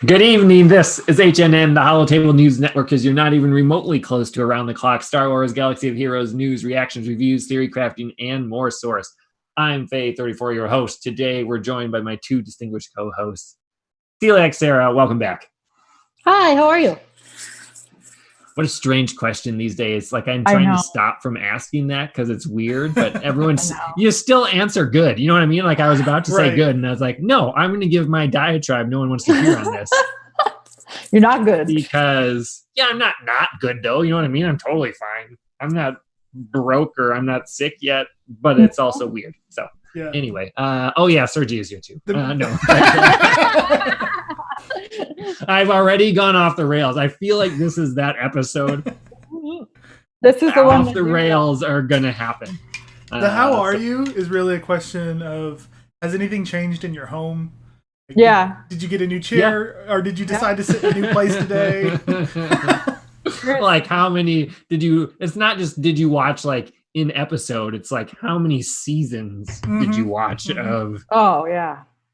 Good evening. This is HNN, the Holotable News Network, because you're not even remotely close to around the clock Star Wars Galaxy of Heroes news, reactions, reviews, theory crafting, and more source. I'm Faye34, your host. Today, we're joined by my two distinguished co-hosts. Celiac Sarah, welcome back. Hi, how are you? What a strange question these days. Like, I'm trying to stop from asking that because it's weird, but everyone's, you still answer good. You know what I mean? Like, I was about to say good, and I was like, no, I'm going to give my diatribe no one wants to hear on this. You're not good. Because, I'm not good, though. You know what I mean? I'm totally fine. I'm not broke or I'm not sick yet, but it's also weird. So, anyway. Sergi is here, too. No. I've already gone off the rails. I feel like this is that episode. This is the one. Off the rails are going to happen. The how are you is really a question of, has anything changed in your home? Like, Did you get a new chair or did you decide to sit in a new place today? Like, how many did you, it's not just did you watch like in episode, it's like how many seasons did you watch of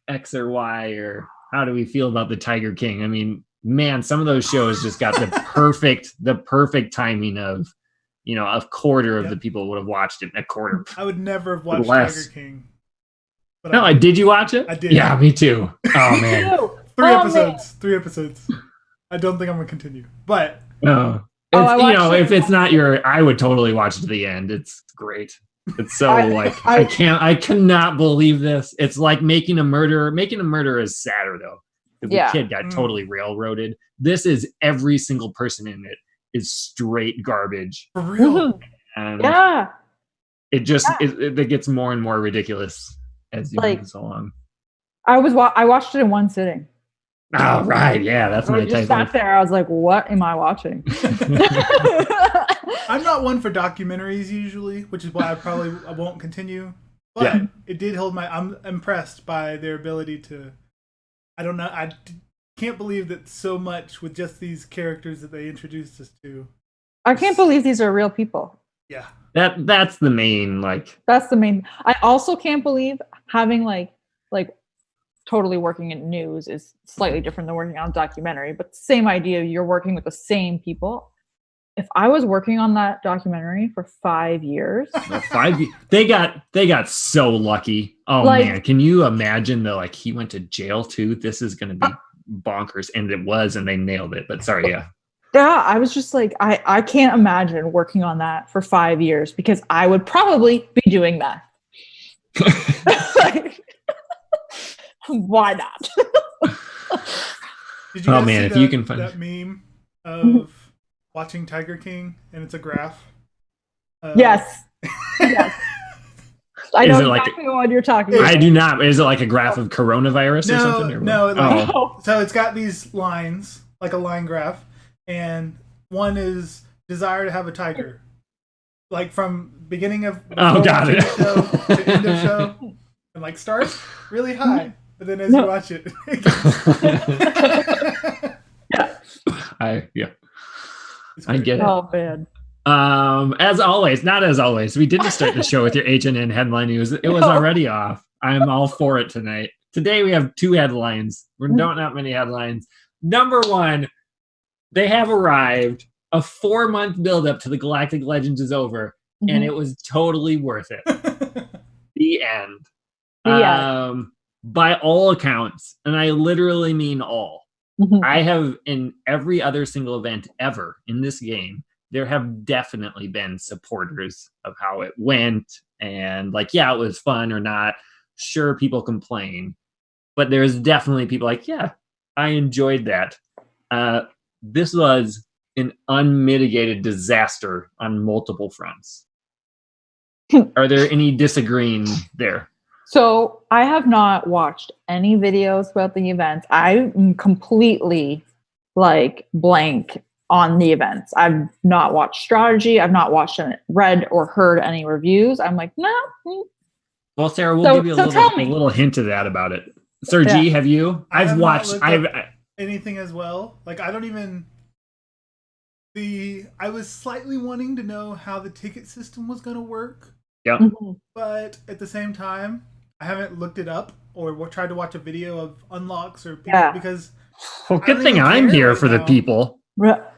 X or Y, or how do we feel about the Tiger King? I mean, man, some of those shows just got the perfect timing of, a quarter of the people would have watched it. A quarter. I would never have watched Tiger King. But no, did you watch it? I did. Yeah, me too. Oh man, three episodes. I don't think I'm gonna continue, but if it's not I would totally watch it to the end. It's great. It's so I cannot believe this. It's like making a murderer. Making a murderer is sadder though. The kid got totally railroaded. This is every single person in it is straight garbage. For real. And it just it gets more and more ridiculous as you move along. I watched it in one sitting. Oh right, yeah, that's my type. I just sat there. I was like, "What am I watching?" I'm not one for documentaries usually, which is why I won't continue. But it did hold I'm impressed by their ability to. I don't know. I can't believe that so much with just these characters that they introduced us to. I can't believe these are real people. Yeah. That's the main That's the main. I also can't believe having like totally working in news is slightly different than working on a documentary, but same idea. You're working with the same people. If I was working on that documentary for 5 years, they got so lucky. Oh man, can you imagine he went to jail too? This is going to be bonkers, and it was, and they nailed it. But sorry, I was just like, I can't imagine working on that for 5 years because I would probably be doing that. Why not? Did you guys see you can find that meme of watching Tiger King and it's a graph? Yes. I know exactly what you're talking about. I do not. Is it like a graph of coronavirus or something? No. So it's got these lines, like a line graph, and one is desire to have a tiger. Like from beginning of got it. Show to end of show. And starts really high. But then as you watch it, I get it. Oh man. As always, we didn't start the show with your HNN headline news. It was already off. I'm all for it tonight. Today we have two headlines. We don't have many headlines. Number one, they have arrived. A 4-month buildup to the Galactic Legends is over, and it was totally worth it. The end. By all accounts, and I literally mean all, I have in every other single event ever in this game, there have definitely been supporters of how it went, and it was fun or not. Sure, people complain, but there's definitely people I enjoyed that. This was an unmitigated disaster on multiple fronts. Are there any disagreeing there? So I have not watched any videos about the events. I'm completely blank on the events. I've not watched strategy. I've not read or heard any reviews. I'm like, no. Well, Sarah, we'll give you a little hint of that about it. Sir G, have you? I've watched anything as well. I don't even. I was slightly wanting to know how the ticket system was going to work. Yeah. But at the same time, I haven't looked it up or tried to watch a video of unlocks or people because Well, I good don't thing even I'm care here right for the now. people.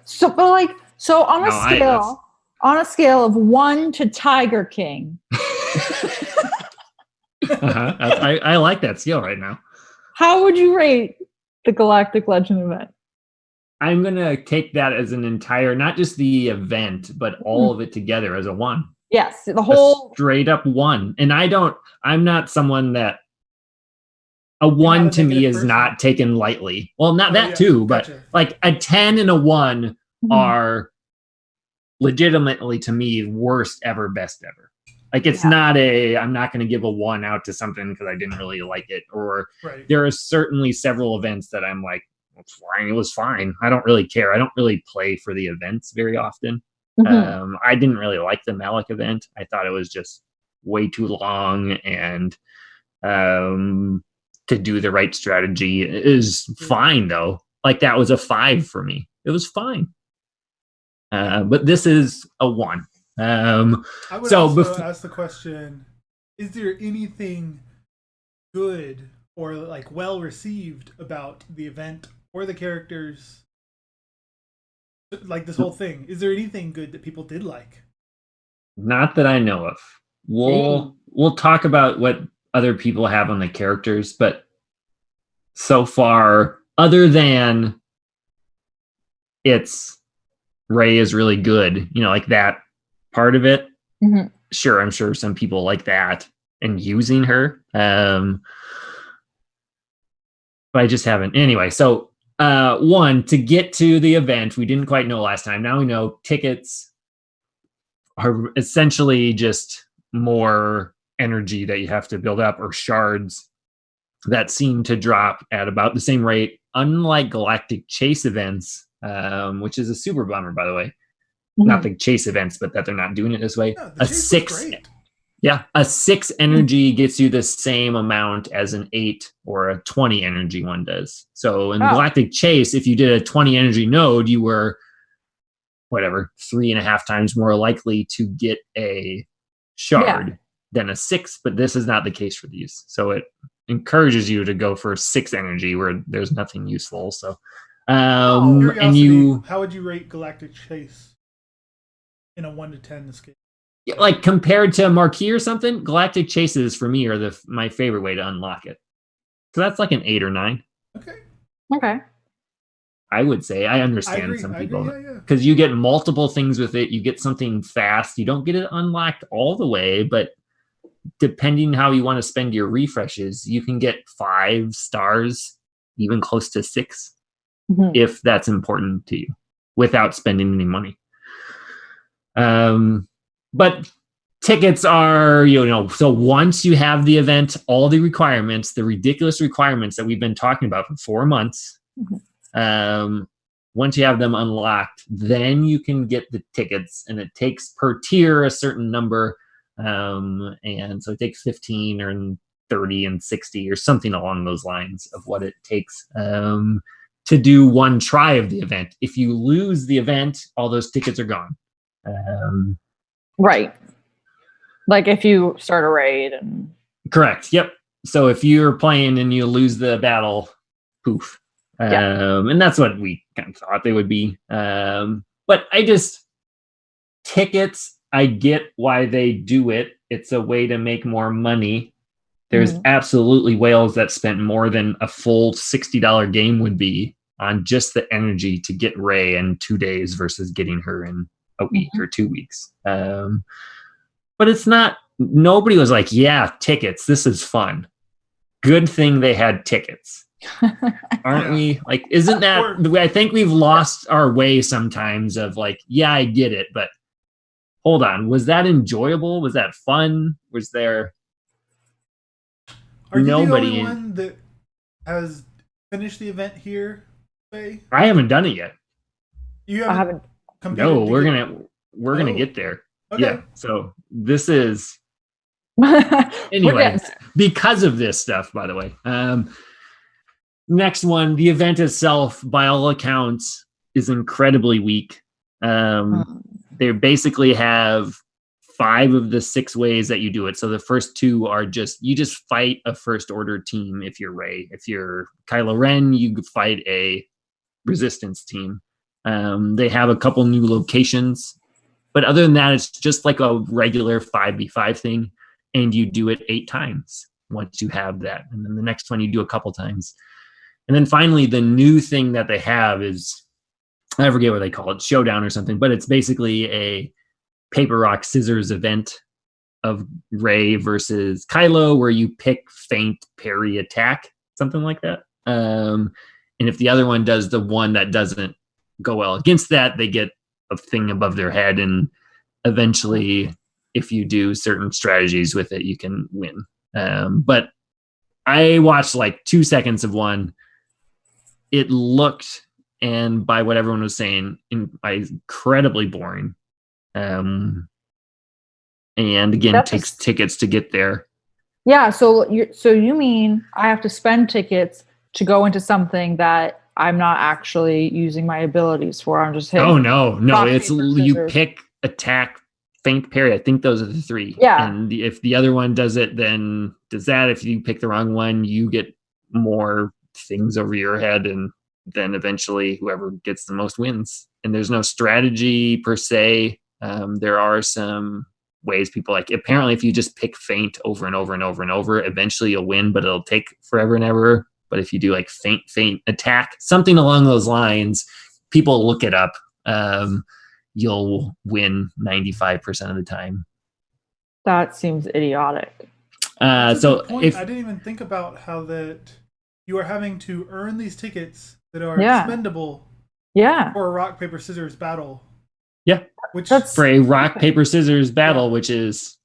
So, but like, so on a No, scale, on a scale of 1 to Tiger King, I like that scale right now. how would you rate the Galactic Legend event? I'm gonna take that as an entire, not just the event, but all of it together as a 1. Yes, the A whole. straight up 1. And I'm not someone that a You're 1 not a to me negative is person? not taken lightly. Well, not Oh, that yeah, too, but gotcha. like a 10 and a 1 Mhm. are legitimately to me worst ever, best ever. Like it's Yeah. not I'm not going to give a 1 out to something because I didn't really like it. Or Right. there are certainly several events that I'm like, it's fine. It was fine. I don't really care. I don't really play for the events very often. Mhm. I didn't really like the Malik event. I thought it was just way too long, and to do the right strategy is fine though. Like that was a 5 for me. It was fine. But this is a 1. I would also ask the question: is there anything good or like well received about the event or the characters? Like this whole thing, is there anything good that people did like? Not that I know of. We'll talk about what other people have on the characters, but so far, other than it's Ray is really good, like that part of it. Mhm. Sure, I'm sure some people like that and using her. But I just haven't. Anyway, so 1, to get to the event, we didn't quite know last time. Now we know tickets are essentially just more energy that you have to build up, or shards that seem to drop at about the same rate, unlike Galactic Chase events, which is a super bummer, by the way. Not the chase events, but that they're not doing it this way. Yeah, the chase was great. Yeah, a 6 energy gets you the same amount as an 8 or a 20 energy one does. So in Galactic Chase, if you did a 20 energy node, you were 3.5 times more likely to get a shard than a 6, but this is not the case for these. So it encourages you to go for 6 energy where there's nothing useful. So Curiosity, how would you rate Galactic Chase in a 1 to 10 scale? Like compared to Marquee or something, Galactic Chases for me are my favorite way to unlock it. So that's like an 8 or 9. Okay. I would say. I understand some people because you get multiple things with it. You get something fast. You don't get it unlocked all the way, but depending how you want to spend your refreshes, you can get 5 stars, even close to 6, if that's important to you, without spending any money. But tickets are, so once you have the event, all the requirements, the ridiculous requirements that we've been talking about for 4 months, once you have them unlocked, then you can get the tickets, and it takes per tier a certain number. And so it takes 15 or 30 and 60 or something along those lines of what it takes to do one try of the event. If you lose the event, all those tickets are gone. Right. Like if you start a raid and. Correct. Yep. So if you're playing and you lose the battle, poof. And that's what we kind of thought they would be. But tickets, I get why they do it. It's a way to make more money. There's absolutely whales that spent more than a full $60 game would be on just the energy to get Ray in 2 days versus getting her in a week or 2 weeks. But it's not, nobody was like, yeah, tickets, this is fun. Good thing they had tickets. Aren't we? Like, isn't that, I think we've lost our way sometimes of like, yeah, I get it, but hold on, was that enjoyable? Was that fun? Was there nobody? Are you the only one that has finished the event here, Faye? I haven't done it yet. You haven't? No, we're gonna get there. Okay. Yeah. So this is anyway because of this stuff, by the way. Next one, the event itself, by all accounts, is incredibly weak. They basically have 5 of the 6 ways that you do it. So the first 2 are you just fight a first order team if you're Rey. If you're Kylo Ren, you fight a resistance team. They have a couple new locations, but other than that, it's just like a regular 5v5 thing, and you do it 8 times once you have that. And then the next one you do a couple times. And then finally, the new thing that they have is, I forget what they call it, Showdown or something, but it's basically a paper, rock, scissors event of Rey versus Kylo, where you pick, feint, parry, attack, something like that. And if the other one does the one that doesn't go well against that, they get a thing above their head. And eventually, if you do certain strategies with it, you can win. But I watched like 2 seconds of one. It looked, and by what everyone was saying, incredibly boring. And again, takes tickets to get there. Yeah, so you mean I have to spend tickets to go into something that I'm not actually using my abilities for? I'm just hitting. Oh no, it's you pick, attack, feint, parry. I think those are the 3. Yeah. And if the other one does it, then does that. If you pick the wrong one, you get more things over your head, and then eventually whoever gets the most wins. And there's no strategy per se. There are some ways people like, apparently if you just pick feint over and over and over and over, eventually you'll win, but it'll take forever and ever. But if you do like feint, attack, something along those lines, people look it up. You'll win 95% of the time. That seems idiotic. So if I didn't even think about how that you are having to earn these tickets that are expendable for a rock, paper, scissors battle. Yeah. For a rock, paper, scissors battle, which is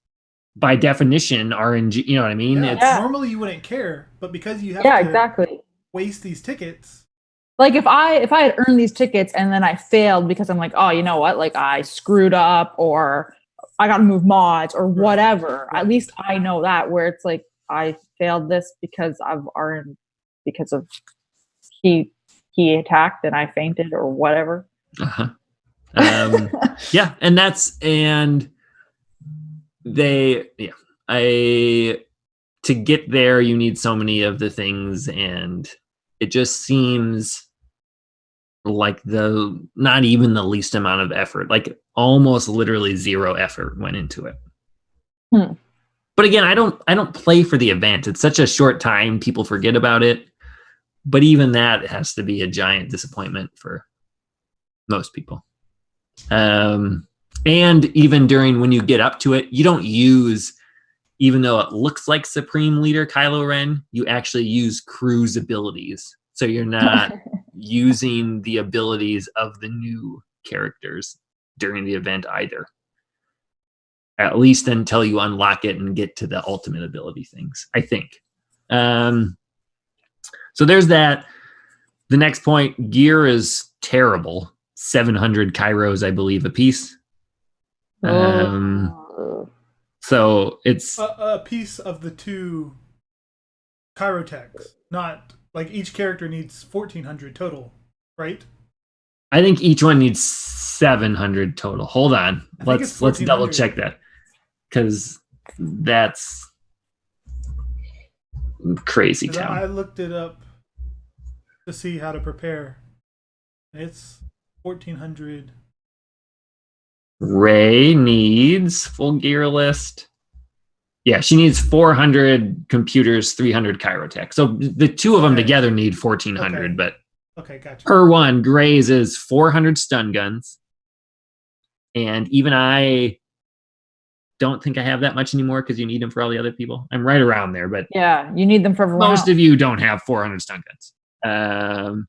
by definition RNG, you know what I mean? Yeah. Normally you wouldn't care, but because you have to waste these tickets. Like if I had earned these tickets and then I failed because I'm like, oh, you know what? Like I screwed up, or I got to move mods or whatever. Right. At least I know that, where it's like I failed this because because of he attacked and I fainted or whatever. Uh-huh. To get there, you need so many of the things, and it just seems like not even the least amount of effort, like almost literally zero effort went into it. But again, I don't play for the event. It's such a short time, people forget about it. But even that has to be a giant disappointment for most people. And even during, when you get up to it, you don't use, even though it looks like Supreme Leader Kylo Ren, you actually use crew's abilities. So you're not using the abilities of the new characters during the event either. At least until you unlock it and get to the ultimate ability things, I think. So there's that. The next point, gear is terrible. 700 Kairos, I believe, a piece. So it's a piece of the 2 Kyrotechs. Not like each character needs 1,400 total, right? I think each one needs 700 total. Hold on, let's double check that, because that's crazy town. I looked it up to see how to prepare. It's 1,400. Rey needs full gear list. Yeah, she needs 400 computers, 300 Kyrotech. So the 2 of them together need 1,400, but gotcha. Per one, Grey's is 400 stun guns. And even I don't think I have that much anymore, because you need them for all the other people. I'm right around there, but yeah, you need them for everyone most else. of you don't have 400 stun guns.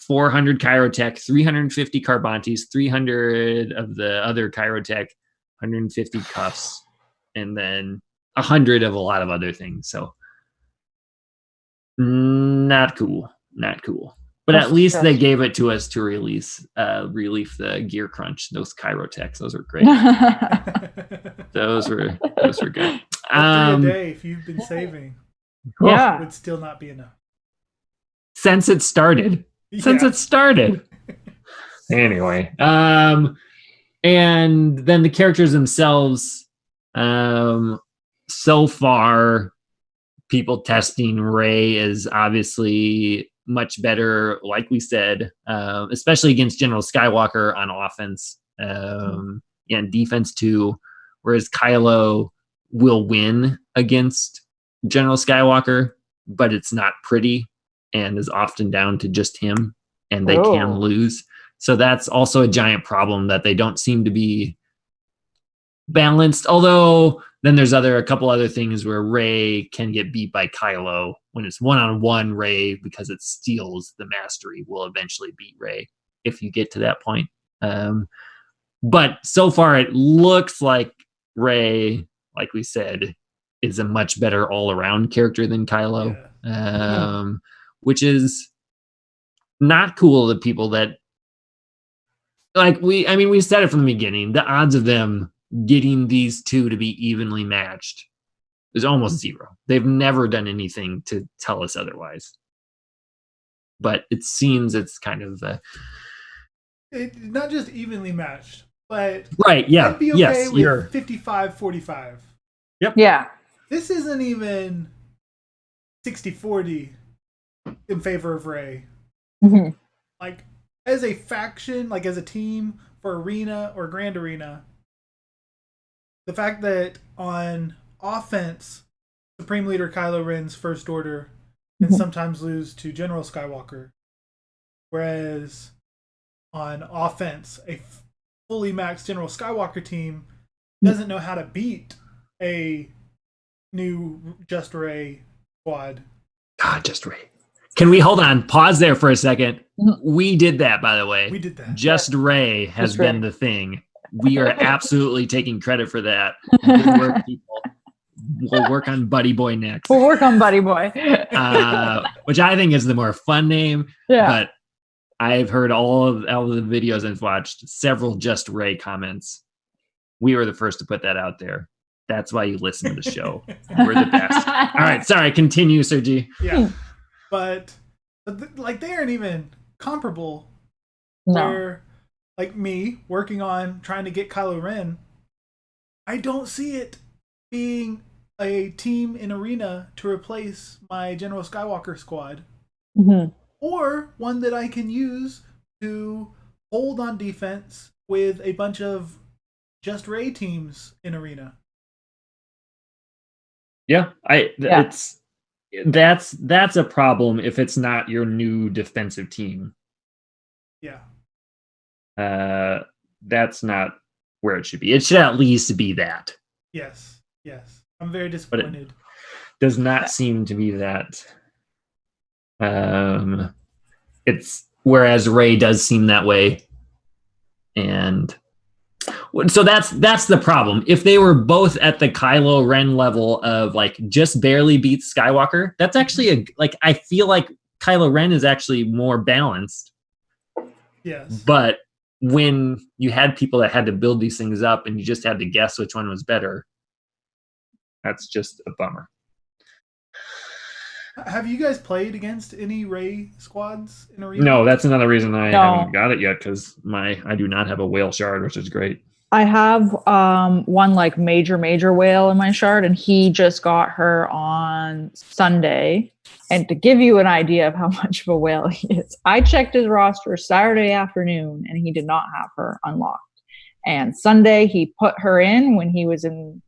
400 Kyrotech, 350 Carbantes, 300 of the other Kyrotech, 150 cuffs, and then 100 of a lot of other things. So not cool. But at least they gave it to us to relief the gear crunch. Those Kyrotechs, those were great. those were good. 3 a day, if you've been saving, would still not be enough. Since it started. Anyway, And then the characters themselves, so far, people testing Rey is obviously much better, like we said, especially against General Skywalker on offense, and defense too. Whereas Kylo will win against General Skywalker, but it's not pretty and is often down to just him, and they can lose. So that's also a giant problem that they don't seem to be balanced. Although then there's a couple other things where Rey can get beat by Kylo when it's one-on-one. Rey, because it steals the mastery, will eventually beat Rey if you get to that point. But so far it looks like Rey, like we said, is a much better all-around character than Kylo, which is not cool to people that we said it from the beginning. The odds of them getting these two to be evenly matched is almost zero. They've never done anything to tell us otherwise. But it seems it's kind of not just evenly matched, but right. Yeah. I'd be okay with 55-45. Yep. Yeah. This isn't even 60-40 in favor of Rey. Mm-hmm. Like, as a faction, like as a team for Arena or Grand Arena, the fact that on offense, Supreme Leader Kylo Ren's First Order can sometimes lose to General Skywalker, whereas on offense, a fully maxed General Skywalker team doesn't know how to beat a new Just Rey squad. God, Just Rey. Can we hold on? Pause there for a second. We did that, by the way. We did that. Just Rey has been the thing. We are absolutely taking credit for that. Good work, people. We'll work on Buddy Boy next. We'll work on Buddy Boy. Which I think is the more fun name. Yeah. But I've heard all of the videos I've watched, several Just Rey comments. We were the first to put that out there. That's why you listen to the show. We're the best. All right. Sorry. Continue, Sergi. Yeah. But like, they aren't even comparable. No. Where, like me, working on trying to get Kylo Ren, I don't see it being a team in Arena to replace my General Skywalker squad. Mm-hmm. Or one that I can use to hold on defense with a bunch of Just Rey teams in Arena. Yeah, that's a problem if it's not your new defensive team. Yeah. That's not where it should be. It should at least be that. Yes. I'm very disappointed. But it does not seem to be that. It's whereas Rey does seem that way, and so that's the problem. If they were both at the Kylo Ren level of like just barely beats Skywalker, that's actually I feel like Kylo Ren is actually more balanced. Yes. But when you had people that had to build these things up and you just had to guess which one was better, that's just a bummer. Have you guys played against any Rey squads in Arena? No, that's another reason I haven't got it yet, because I do not have a whale shard, which is great. I have one like major whale in my shard, and he just got her on Sunday. And to give you an idea of how much of a whale he is, I checked his roster Saturday afternoon, and he did not have her unlocked. And Sunday, he put her in when he was in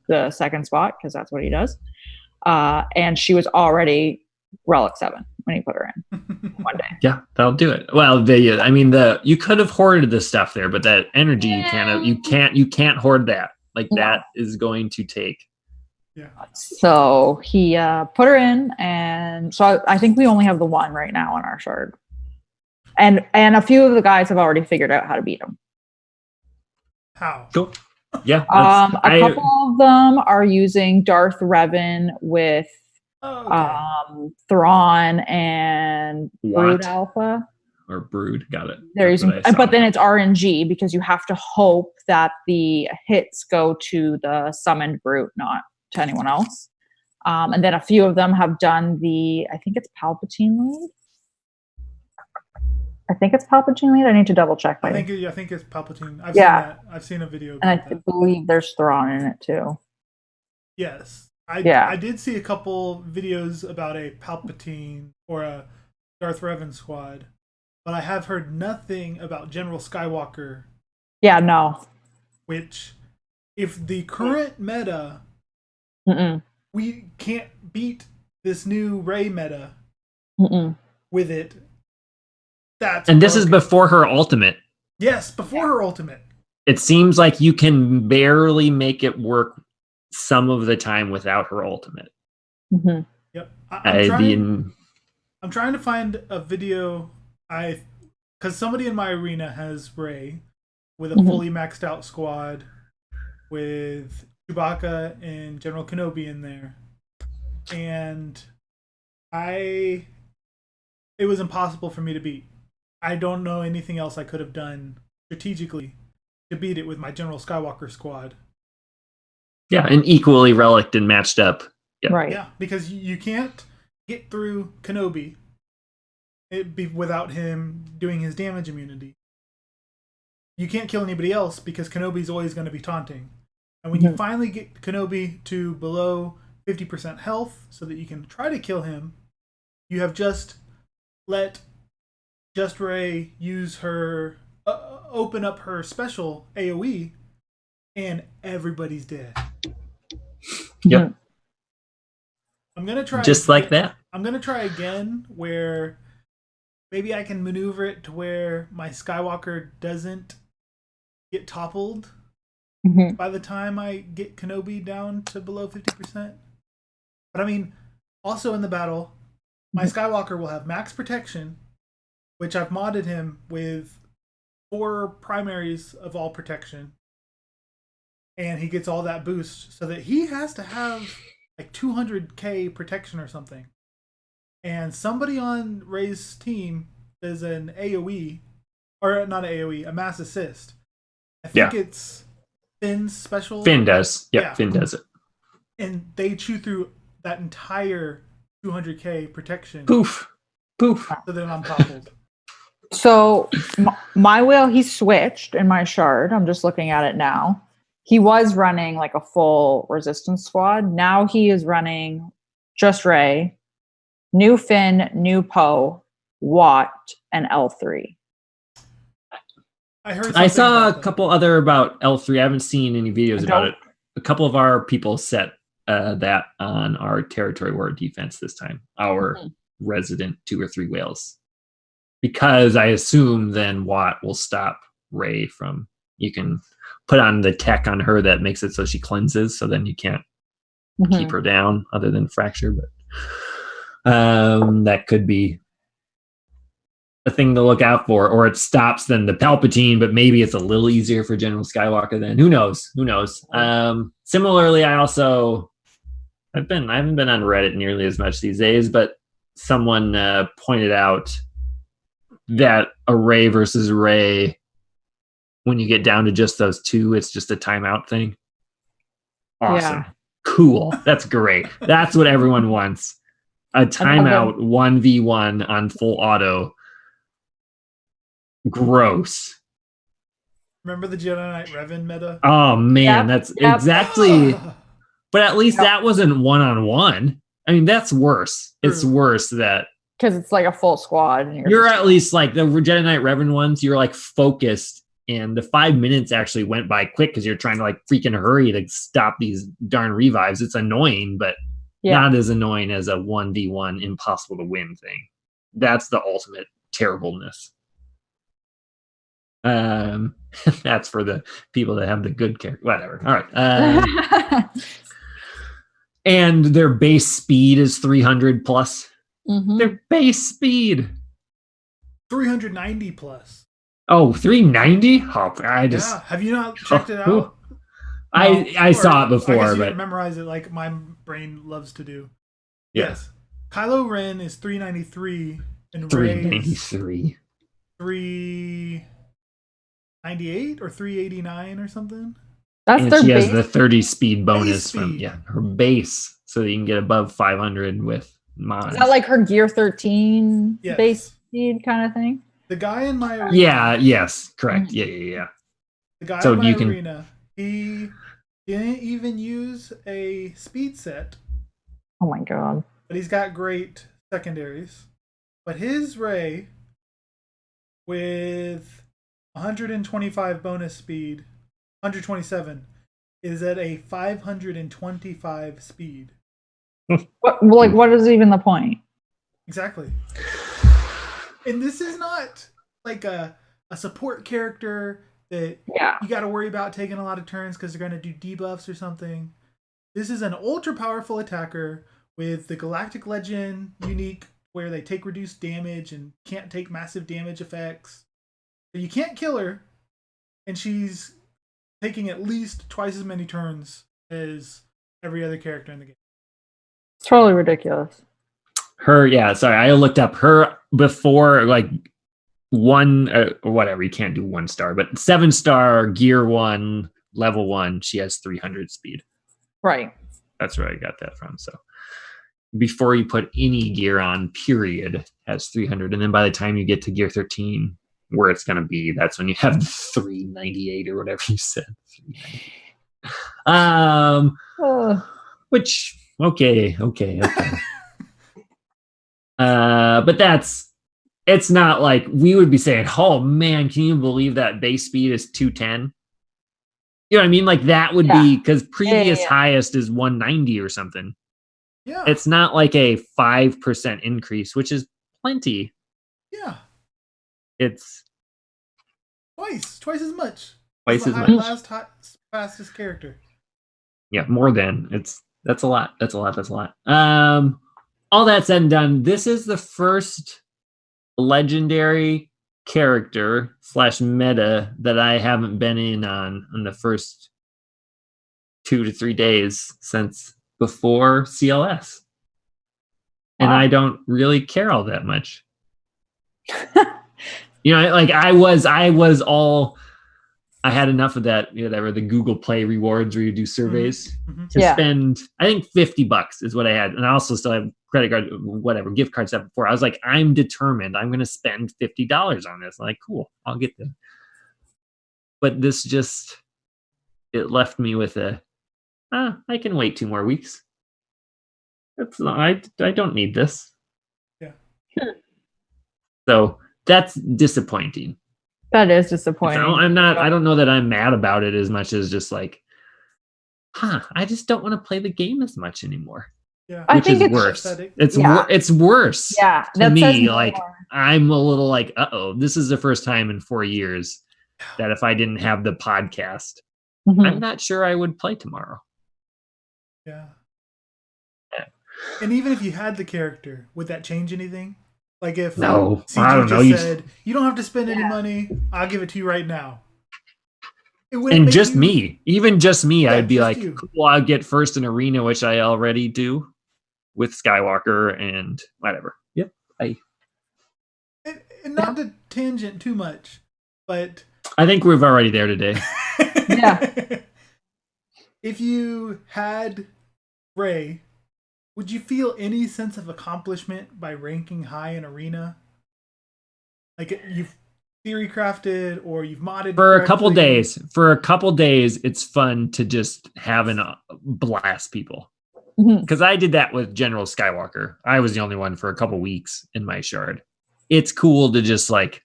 the second spot, because that's what he does. And she was already Relic 7 when he put her in one day. Yeah, that'll do it. Well, you could have hoarded the stuff there, but that energy you can't hoard that. Like that is going to take. Yeah. So he put her in, and so I think we only have the one right now on our shard, and a few of the guys have already figured out how to beat him. How? Cool. Yeah. A couple of them are using Darth Revan with Thrawn and Brood Alpha. Or Brood, got it. They're using, but then it's RNG because you have to hope that the hits go to the summoned brute, not to anyone else. And then a few of them have done I think it's Palpatine lead. I think it's Palpatine lead. I need to double check. I think it's Palpatine. I've Yeah. seen that. I've seen a video And about I that. believe there's Thrawn in it too. Yes. Yeah. I did see a couple videos about a Palpatine or a Darth Revan squad, but I have heard nothing about General Skywalker, Yeah, no. which, if the current meta, Mm-mm. we can't beat this new Rey meta Mm-mm. with it. And this is before her ultimate. Yes, before her ultimate. It seems like you can barely make it work some of the time without her ultimate. Mm-hmm. Yep. I'm trying to find a video because somebody in my arena has Rey with a fully maxed out squad with Chewbacca and General Kenobi in there. And it was impossible for me to beat. I don't know anything else I could have done strategically to beat it with my General Skywalker squad. Yeah, and equally reliced and matched up. Yeah. Right. Yeah, because you can't get through Kenobi without him doing his damage immunity. You can't kill anybody else because Kenobi's always going to be taunting. And when you finally get Kenobi to below 50% health so that you can try to kill him, you have just let Just Rey use her, open up her special AoE, and everybody's dead. Yep. I'm going to try just like that. I'm going to try again where maybe I can maneuver it to where my Skywalker doesn't get toppled by the time I get Kenobi down to below 50%. But I mean, also in the battle, my Skywalker will have max protection, which I've modded him with 4 primaries of all protection. And he gets all that boost so that he has to have like 200k protection or something. And somebody on Rey's team does an AoE, or not an AoE, a mass assist. I think it's Finn's special. Finn does. Yep, yeah, Finn does it. And they chew through that entire 200k protection. Poof. Poof. So then I'm toppled. So my whale, he switched in my shard. I'm just looking at it now. He was running like a full resistance squad. Now he is running just Rey, new Finn, new Poe, Watt, and L3. I saw a couple other about L3. I haven't seen any videos about it. A couple of our people set that on our territory war defense this time. Our resident 2 or 3 whales. Because I assume then Watt will stop Rey from... You can put on the tech on her that makes it so she cleanses, so then you can't keep her down other than fracture. But that could be a thing to look out for. Or it stops then the Palpatine, but maybe it's a little easier for General Skywalker then. Who knows? Similarly, I haven't been on Reddit nearly as much these days, but someone pointed out that a Rey versus Rey, when you get down to just those 2, it's just a timeout thing. Awesome. Yeah. Cool. That's great. That's what everyone wants. A timeout 1v1 on full auto. Gross. Remember the Jedi Knight Revan meta? Oh, man. That's exactly... But at least that wasn't one-on-one. I mean, that's worse. True. It's worse that... Because it's like a full squad. And you're at least like the Jedi Knight Revan ones, you're like focused. And the 5 minutes actually went by quick because you're trying to like freaking hurry to stop these darn revives. It's annoying, but not as annoying as a 1v1 impossible to win thing. That's the ultimate terribleness. That's for the people that have the good character. Whatever. All right. And their base speed is 300 plus. Their base speed 390 plus. Oh, 390? Oh, have you not checked it out? I saw it before, but memorize it like my brain loves to do. Yes. Kylo Ren is 393 and 393. 398 or 389 or something. That's and their she base. Has the 30 speed bonus from her base, so that you can get above 500 with mods. Is that like her gear 13 base speed kind of thing? The guy in my arena. Yeah. Yes. Correct. Yeah. The guy So in my you can- arena, he didn't even use a speed set, Oh my god. but he's got great secondaries. But his Ray with 125 bonus speed, 127, is at a 525 speed. What is even the point? Exactly. And this is not like a support character that you got to worry about taking a lot of turns because they're going to do debuffs or something. This is an ultra powerful attacker with the Galactic Legend unique where they take reduced damage and can't take massive damage effects. So you can't kill her, and she's taking at least twice as many turns as every other character in the game. It's totally ridiculous. Sorry, I looked up her before, like one or whatever. You can't do 1 star, but 7-star gear 1, level 1. She has 300 speed. Right. That's where I got that from. So before you put any gear on, period, has 300, and then by the time you get to gear 13, where it's going to be, that's when you have 398 or whatever you said. Which okay. But it's not like we would be saying, oh man, can you believe that base speed is 210? You know what I mean? Like that would be because previous highest is 190 or something. Yeah. It's not like a 5% increase, which is plenty. Yeah. It's twice as much. Twice as much. Last fastest character. Yeah, more than. That's a lot. All that said and done, this is the first legendary character / meta that I haven't been in on the first 2 to 3 days since before CLS. And I don't really care all that much. Like I had enough of that, the Google Play rewards where you do surveys to spend, I think $50 is what I had. And I also still have credit card, whatever, gift cards up before. I was like, I'm determined. I'm going to spend $50 on this. I'm like, cool, I'll get them. But this it left me with I can wait 2 more weeks. That's not, I don't need this. Yeah. So that's disappointing. That is disappointing. I don't know that I'm mad about it as much as just like, I just don't want to play the game as much anymore. Yeah. Which is worse. It's worse. Yeah. To me, like I'm a little like, this is the first time in 4 years that if I didn't have the podcast, I'm not sure I would play tomorrow. Yeah. And even if you had the character, would that change anything? Like if no, CJ I don't know. Just said, you don't have to spend any money, I'll give it to you right now. And just me, I'd be like, cool, I'll get first in arena, which I already do with Skywalker and whatever. Yep. And not to tangent too much, but I think we're already there today. Yeah. If you had Rey, would you feel any sense of accomplishment by ranking high in arena? Like you've theory crafted or you've modded for a couple days. For a couple days, it's fun to just have blast people. Because I did that with General Skywalker. I was the only one for a couple weeks in my shard. It's cool to just like,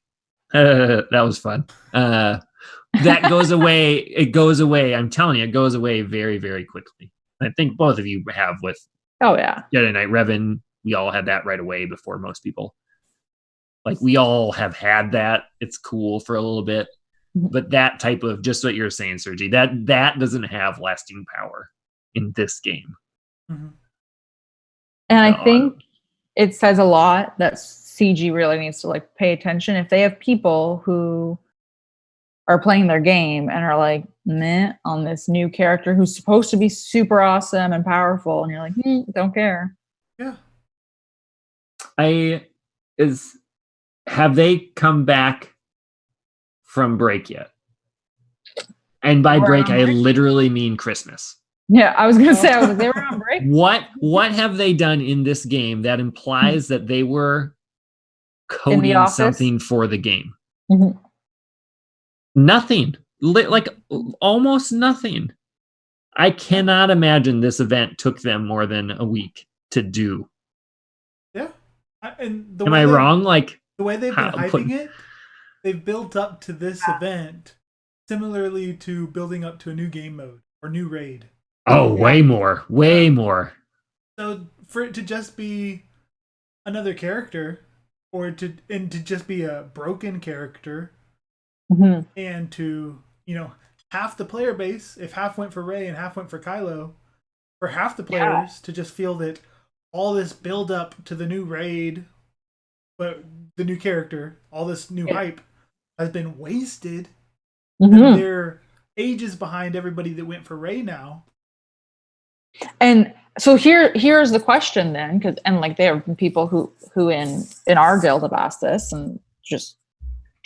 that was fun. That goes away. It goes away. I'm telling you, it goes away very, very quickly. I think both of you have with Jedi Knight Revan. We all had that right away before most people. Like we all have had that. It's cool for a little bit. But that type of, just what you're saying, Sergi, that doesn't have lasting power in this game. And I think it says a lot that CG really needs to like pay attention. If they have people who are playing their game and are like, meh, on this new character who's supposed to be super awesome and powerful, and you're like, don't care. Yeah. Have they come back from break yet? And by break, I literally mean Christmas. Yeah, I was gonna say, they were on break. What have they done in this game that implies that they were coding office? something for the game. Mhm. Nothing. Like almost nothing. I cannot imagine this event took them more than a week to do. Yeah. And Am I wrong? Like the way they've been hyping it, they've built up to this event similarly to building up to a new game mode or new raid. Oh, way more. Way more. So for it to just be another character or to just be a broken character and to, half the player base, if half went for Rey and half went for Kylo, for half the players to just feel that all this build up to the new raid, but the new character, all this new hype has been wasted. And they're ages behind everybody that went for Rey now. And so here's the question then, because there have been people who in our guild have asked this, and just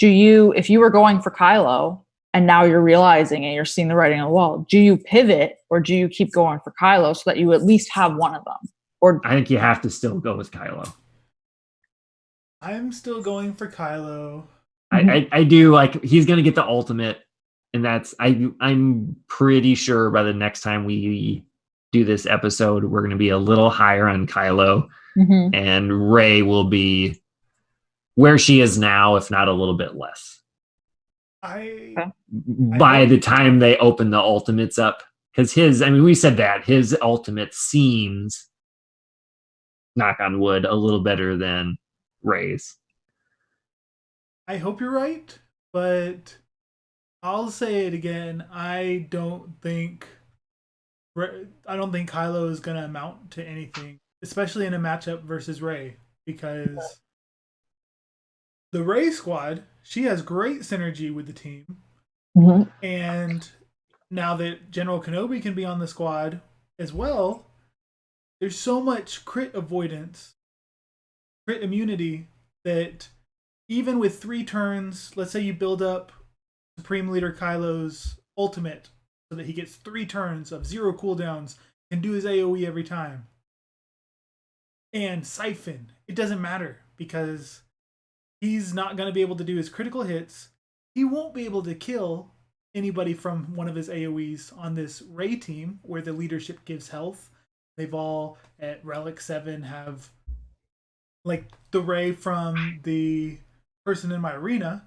if you were going for Kylo and now you're realizing and you're seeing the writing on the wall, do you pivot or do you keep going for Kylo so that you at least have one of them? Or I think you have to still go with Kylo. I'm still going for Kylo. I do, like, he's gonna get the ultimate, and that's I'm pretty sure by the next time we do this episode, we're gonna be a little higher on Kylo, and Rey will be where she is now, if not a little bit less. By the time they open the ultimates up, because we said that his ultimate seems, knock on wood, a little better than Rey's. I hope you're right, but I'll say it again. I don't think Kylo is going to amount to anything, especially in a matchup versus Rey, because the Rey squad, she has great synergy with the team. And now that General Kenobi can be on the squad as well, there's so much crit avoidance, crit immunity, that even with 3 turns, let's say you build up Supreme Leader Kylo's ultimate so that he gets 3 turns of 0 cooldowns and do his AoE every time. And Siphon, it doesn't matter because he's not going to be able to do his critical hits. He won't be able to kill anybody from one of his AoEs on this Rey team where the leadership gives health. They've all, at Relic 7, have, like, the Rey from the person in my arena.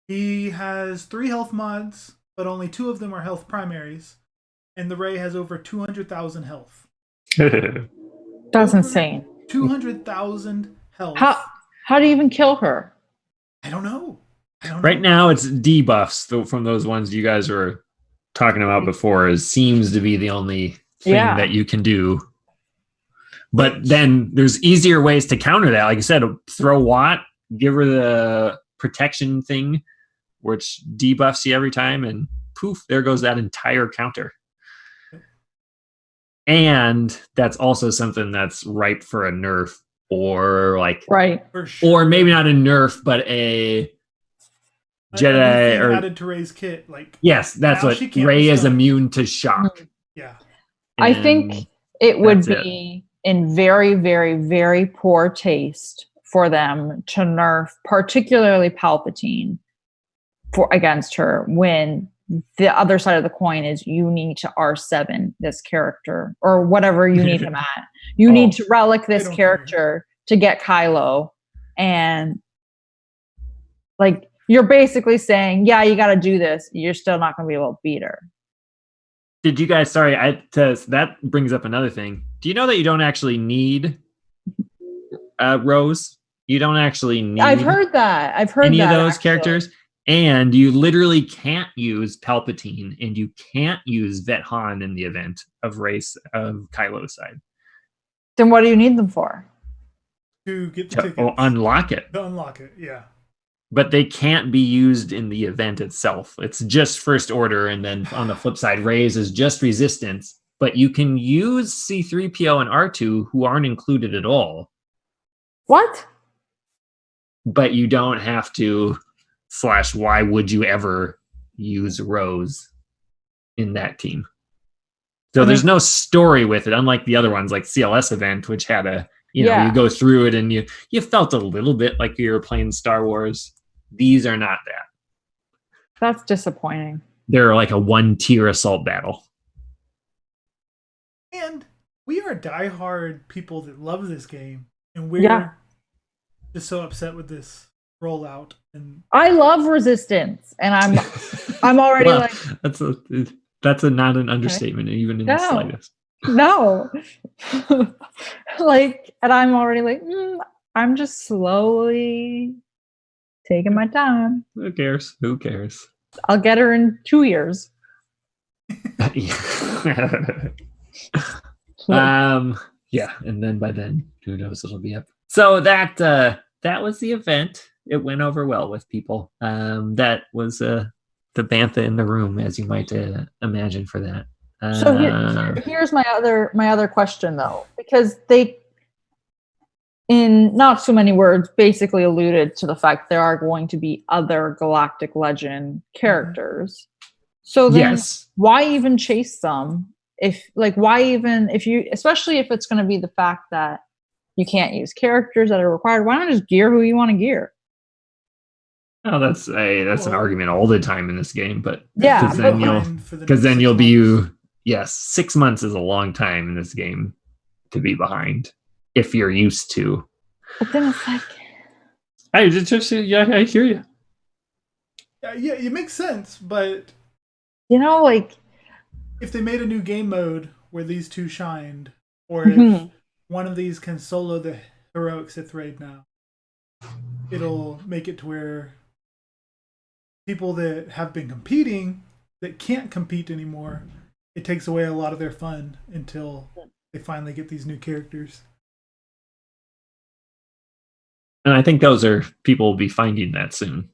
He has 3 health mods, but only 2 of them are health primaries. And the Rey has over 200,000 health. That's insane. 200,000 health. How do you even kill her? I don't know. Right now, it's debuffs from those ones you guys were talking about before. It seems to be the only thing that you can do. But then there's easier ways to counter that. Like I said, throw Watt, give her the protection thing, which debuffs you every time, and poof, there goes that entire counter. And that's also something that's ripe for a nerf, or or maybe not a nerf, but a Jedi or added to Rey's kit. Yes, that's what Rey is immune to shock. Yeah, I think it would be in very, very, very poor taste for them to nerf, particularly Palpatine, against her when the other side of the coin is you need to R7 this character or whatever you need him at. You need to relic this character to get Kylo. And you're basically saying, yeah, you got to do this. You're still not going to be able to beat her. Did you guys, that brings up another thing. Do you know that you don't actually need Rose? You don't actually need I've heard that of those characters. And you literally can't use Palpatine, and you can't use Vet Han in the event of Kylo's side. Then what do you need them for? To get the tickets. Unlock it. To unlock it, yeah. But they can't be used in the event itself. It's just First Order, and then on the flip side, Rey's is just Resistance. But you can use C-3PO and R2, who aren't included at all. What? But you don't have to... / why would you ever use Rose in that team? So there's no story with it, unlike the other ones, like CLS event, which had a You know, you go through it and you felt a little bit like you were playing Star Wars. These are not that. That's disappointing. They're like a 1-tier assault battle. And we are diehard people that love this game, and we're just so upset with this rollout. And I love Resistance, and I'm already well, like that's not an understatement, even in the slightest. No, like, and I'm already like, I'm just slowly taking my time. Who cares? Who cares? I'll get her in 2 years. Yeah, and then by then, who knows, it'll be up. So that was the event. It went over well with people. That was the bantha in the room, as you might imagine for that. So here's my other question, though, because they, in not so many words, basically alluded to the fact there are going to be other Galactic Legend characters. So then, why even chase them? Especially if it's going to be the fact that you can't use characters that are required, why not just gear who you want to gear? Oh, that's an argument all the time in this game, but yeah, because then you'll be 6 months is a long time in this game to be behind if you're used to. But then it's like, I hear you. Yeah, it makes sense, but like, if they made a new game mode where these two shined, or if one of these can solo the heroic Sith raid now, it'll make it to where people that have been competing that can't compete anymore, it takes away a lot of their fun until they finally get these new characters. And I think people will be finding that soon.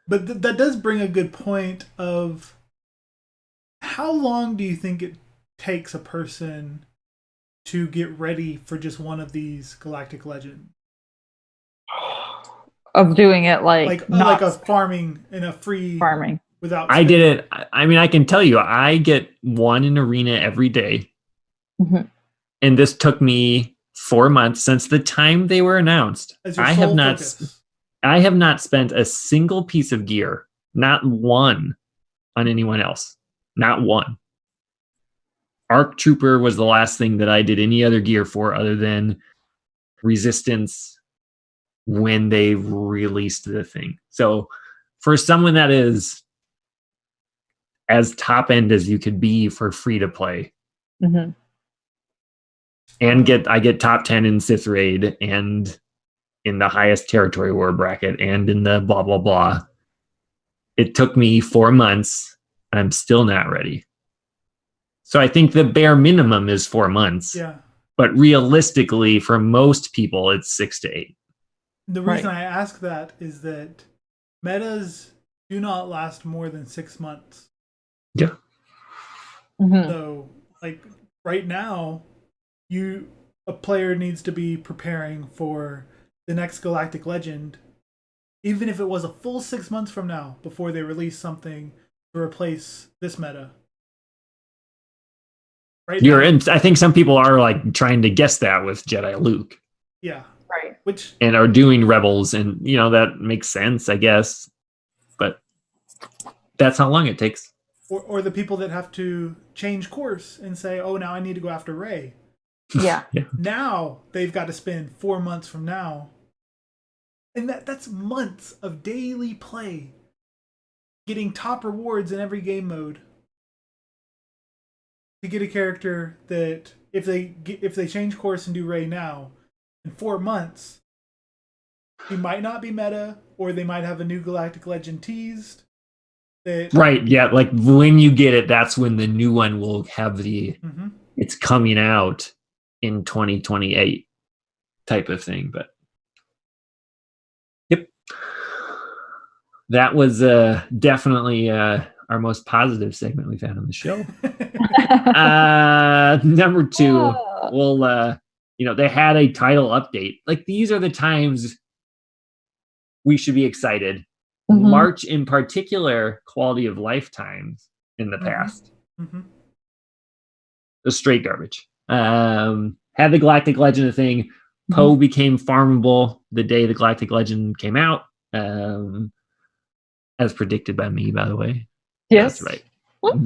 But that does bring a good point of how long do you think it takes a person to get ready for just one of these Galactic Legends? Of doing it like a farming in a free farming without. I did it. I mean, I can tell you, I get one in arena every day, and this took me 4 months since the time they were announced. I have not spent a single piece of gear, not one, on anyone else, not one. Arc Trooper was the last thing that I did any other gear for other than Resistance when they released the thing. So for someone that is as top end as you could be for free to play, and I get top 10 in Sith Raid and in the highest territory war bracket and in the blah blah blah, it took me 4 months. I'm still not ready. So I think the bare minimum is 4 months. Yeah. But realistically, for most people, it's 6 to 8. The reason I ask that is that metas do not last more than 6 months. Yeah. So, like, right now, a player needs to be preparing for the next Galactic Legend, even if it was a full 6 months from now before they release something to replace this meta. Right now, I think some people are like trying to guess that with Jedi Luke. Yeah. Right. And are doing Rebels, and that makes sense, I guess. But that's how long it takes. Or the people that have to change course and say, "Oh, now I need to go after Rey." Yeah. Now they've got to spend 4 months from now, and that's months of daily play, getting top rewards in every game mode to get a character that if they change course and do Rey now, in 4 months, he might not be meta, or they might have a new Galactic Legend teased. Right, yeah, like when you get it, that's when the new one will have it's coming out in 2028 type of thing. But yep, that was definitely our most positive segment we've had on the show. Number 2, we'll they had a title update. Like, these are the times we should be excited. March in particular, quality of life times in the past. The straight garbage. had the Galactic Legend thing. Poe became farmable the day the Galactic Legend came out, as predicted by me, by the way. Yes. That's right.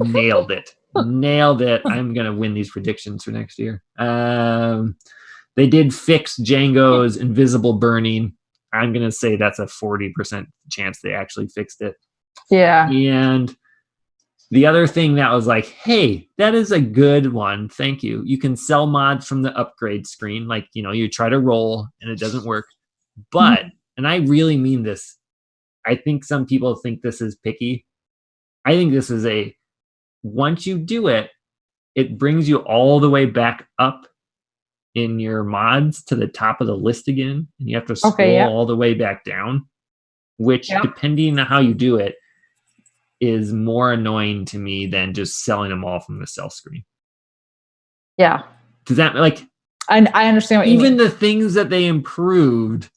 Nailed it. Nailed it. I'm going to win these predictions for next year. They did fix Django's invisible burning. I'm going to say that's a 40% chance they actually fixed it. Yeah. And the other thing that was like, hey, that is a good one. Thank you. You can sell mods from the upgrade screen. Like, you try to roll and it doesn't work. But, and I really mean this, I think some people think this is picky. I think this is once you do it, it brings you all the way back up in your mods to the top of the list again. And you have to scroll all the way back down, which depending on how you do it, is more annoying to me than just selling them all from the sell screen. Yeah. Does that I understand what you mean. Even the things that they improved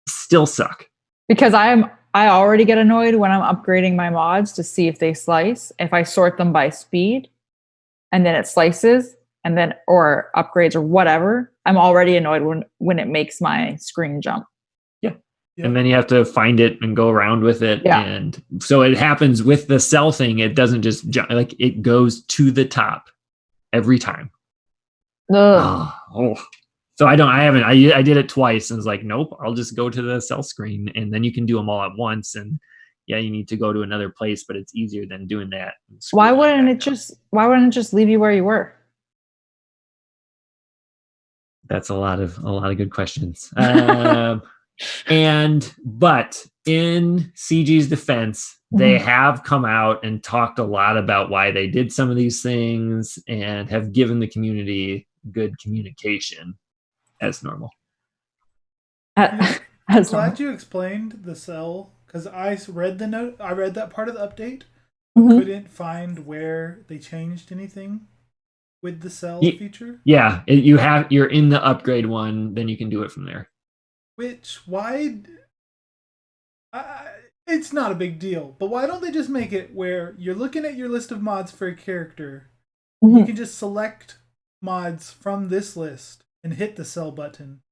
still suck. Because I already get annoyed when I'm upgrading my mods to see if they slice. If I sort them by speed and then it slices and then or upgrades or whatever, I'm already annoyed when it makes my screen jump. And then you have to find it and go around with it. Yeah. And so it happens with the sell thing. It doesn't just jump, it goes to the top every time. So I did it twice and was like, nope, I'll just go to the sell screen and then you can do them all at once. And you need to go to another place, but it's easier than doing that. Why wouldn't it just leave you where you were? That's a lot of good questions. But in CG's defense, they have come out and talked a lot about why they did some of these things and have given the community good communication as normal. I'm glad you explained the cell because I read the note. I read that part of the update. Couldn't find where they changed anything with the cell feature. Yeah, you're in the upgrade one, then you can do it from there. It's not a big deal, but why don't they just make it where you're looking at your list of mods for a character, you can just select mods from this list and hit the sell button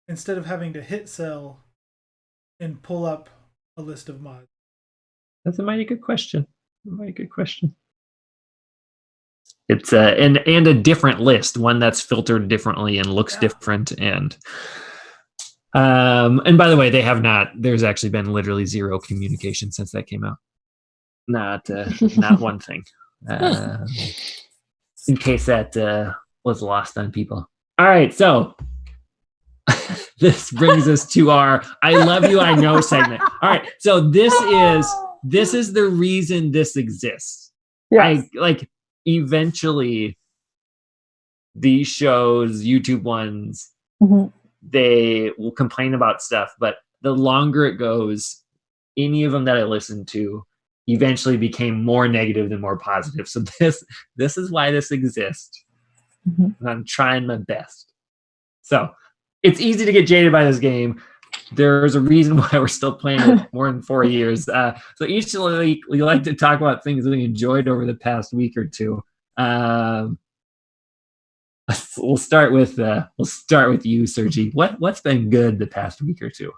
instead of having to hit sell and pull up a list of mods? That's a mighty good question. It's and a different list, one that's filtered differently and looks different and by the way, there's actually been literally zero communication since that came out. Not one thing. In case that was lost on people. All right, so this brings us to our I love you, I know segment. All right, so this is the reason this exists. Yes. Eventually these shows, YouTube ones, they will complain about stuff, but the longer it goes, any of them that I listened to eventually became more negative than more positive. So this is why this exists. And I'm trying my best. So it's easy to get jaded by this game. There's a reason why we're still playing it more than 4 years. So each week we like to talk about things we enjoyed over the past week or two. We'll start with you, Sergi. What's been good the past week or two?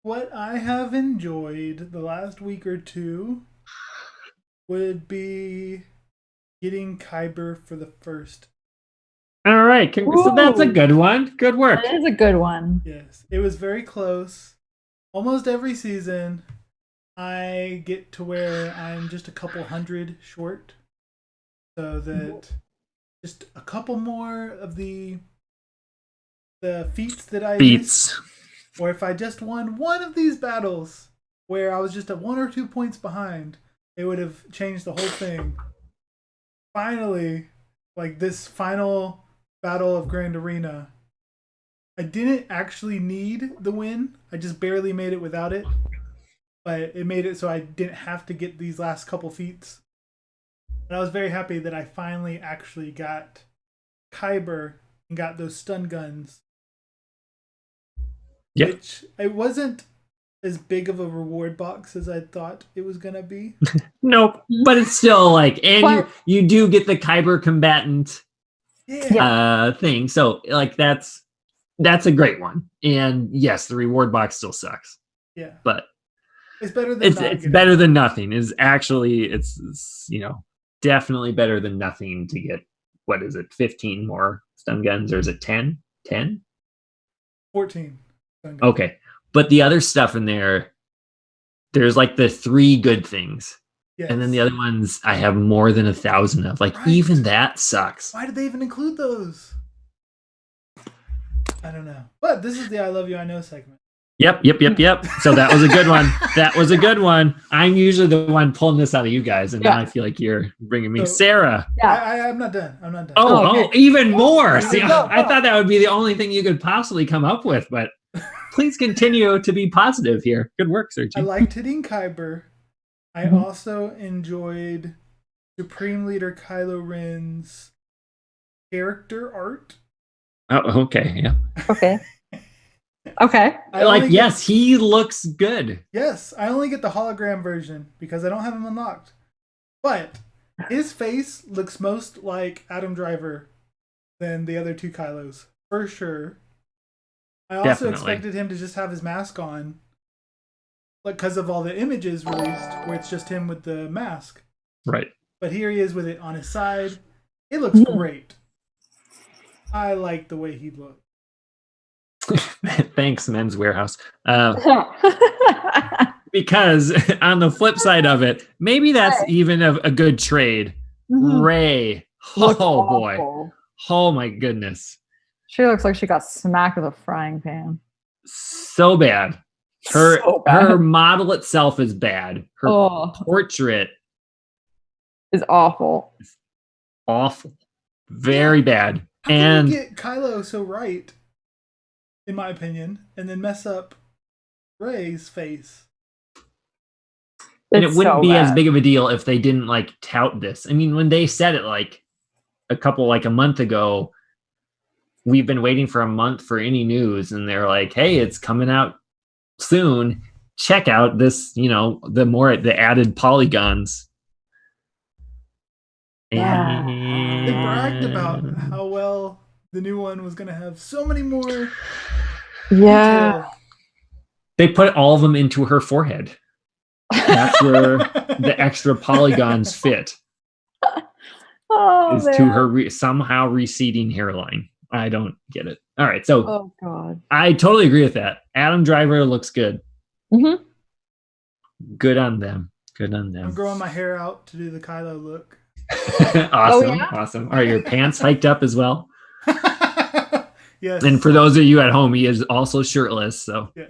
What I have enjoyed the last week or two would be getting Kyber for the first. All right, so that's a good one. Good work. That is a good one. Yes, it was very close. Almost every season, I get to where I'm just a couple hundred short, so that just a couple more of the feats that I missed, or if I just won one of these battles where I was just at 1 or 2 points behind, it would have changed the whole thing. Finally, this final battle of Grand Arena, I didn't actually need the win. I just barely made it without it. But it made it so I didn't have to get these last couple feats. And I was very happy that I finally actually got Kyber and got those stun guns. Yeah. Which it wasn't as big of a reward box as I thought it was gonna be. Nope. But it's still like, and But- you do get the Kyber combatant Yeah. thing. So like that's a great one. And yes, the reward box still sucks. Yeah. But It's better than it's not it's getting better it. than nothing. Is actually it's definitely better than nothing to get, what is it, 15 more stun guns, or is it 10? 10? 14. Okay. But the other stuff in there's like the 3 good things. Yes. And then the other ones I have more than 1,000 of. Like, Right. even that sucks. Why did they even include those? I don't know. But this is the I Love You, I Know segment. Yep. So that was a good one. That was a good one. I'm usually the one pulling this out of you guys, and now I feel like you're bringing me. So- Sarah. Yeah. I'm not done. I'm not done. Oh, even more. See, Go. I thought that would be the only thing you could possibly come up with, but please continue to be positive here. Good work, Sergi. I liked hitting Kyber. I also enjoyed Supreme Leader Kylo Ren's character art. Oh, okay. Yeah. Okay. Okay. I only get- yes, he looks good. Yes, I only get the hologram version because I don't have him unlocked. But his face looks most like Adam Driver than the other 2 Kylos, for sure. I also Definitely. expected him to just have his mask on, like because of all the images released, where it's just him with the mask. Right. But here he is with it on his side. It looks great. I like the way he looks. Thanks, Men's Warehouse. Because on the flip side of it, maybe that's even a good trade. Mhm. Ray. Looks Oh, boy. awful. Oh, my goodness. She looks like she got smacked with a frying pan. So bad. Her So bad. her model itself is bad. Her portrait, is awful. awful. Very bad. How And can you get Kylo so right, in my opinion, and then mess up Rey's face? and It's it wouldn't so be as bad. big of a deal if they didn't like tout this. I mean, when they said it like a month ago, we've been waiting for a month for any news, and they're like, hey, it's coming out soon. Check out this, the added polygons. Yeah. They bragged about how well the new one was going to have so many more Yeah. detail. They put all of them into her forehead. That's where the extra polygons fit, Oh, is man. to her somehow receding hairline. I don't get it. All right, so Oh, God. I totally agree with that. Adam Driver looks good. Mm-hmm. Good on them. Good on I'm them. growing my hair out to do the Kylo look. Awesome. yeah? Awesome. Are your pants hiked up as well? Yes. And for those of you at home, he is also shirtless. So Yes.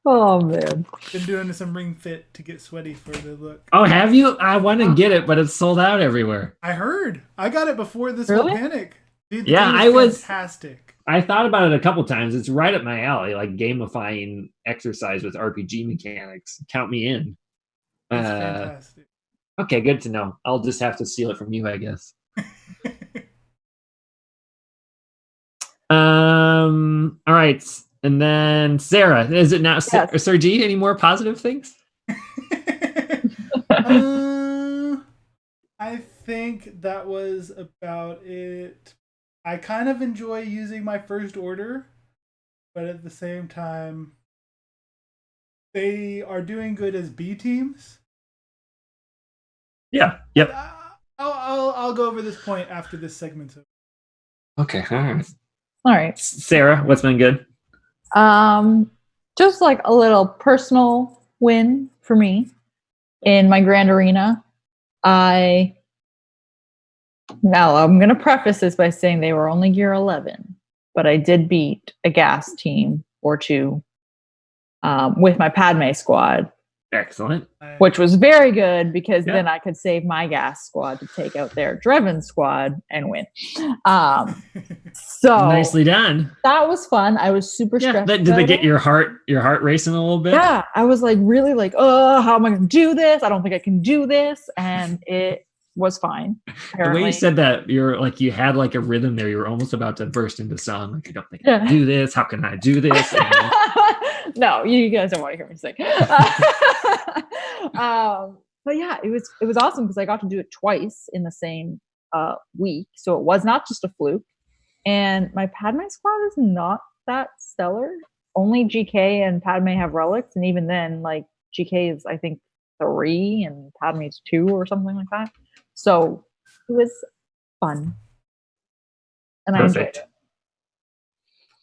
Oh, man. Been doing some ring fit to get sweaty for the look. oh, have you? I want to get it, but it's sold out everywhere. I heard. I got it before this Really? whole panic. Dude, the Yeah, game I is was- fantastic. I thought about it a couple times. It's right up my alley, like gamifying exercise with RPG mechanics. Count me in. It's fantastic. Okay, good to know. I'll just have to steal it from you, I guess. All right. And then Sarah, is it now Yes. Sergi? Any more positive things? I think that was about it. I kind of enjoy using my first order, but at the same time, they are doing good as B teams. Yeah. Yep. I'll go over this point after this segment's over. Okay. All right. All right. Sarah, what's been good? Just like a little personal win for me in my grand arena. Now I'm going to preface this by saying they were only gear 11, but I did beat a gas team or two with my Padme squad, Excellent. which was very good because Yeah. then I could save my gas squad to take out their Dreven squad and win. So Nicely done. that was fun. I was super Yeah. stressed. Did they about get it. your heart racing a little bit? Yeah, I was like really like, oh, how am I going to do this? I don't think I can do this, and it was fine. The way Apparently. you said that, you're like you had like a rhythm there. You were almost about to burst into song. Like, I don't think I can do this. How can I do this? No, you guys don't want to hear me sing. But yeah, it was awesome because I got to do it twice in the same week, so it was not just a fluke. And my Padme squad is not that stellar. Only GK and Padme have relics, and even then, like GK is I think 3 and Padme's 2 or something like that. So it was fun, and Perfect.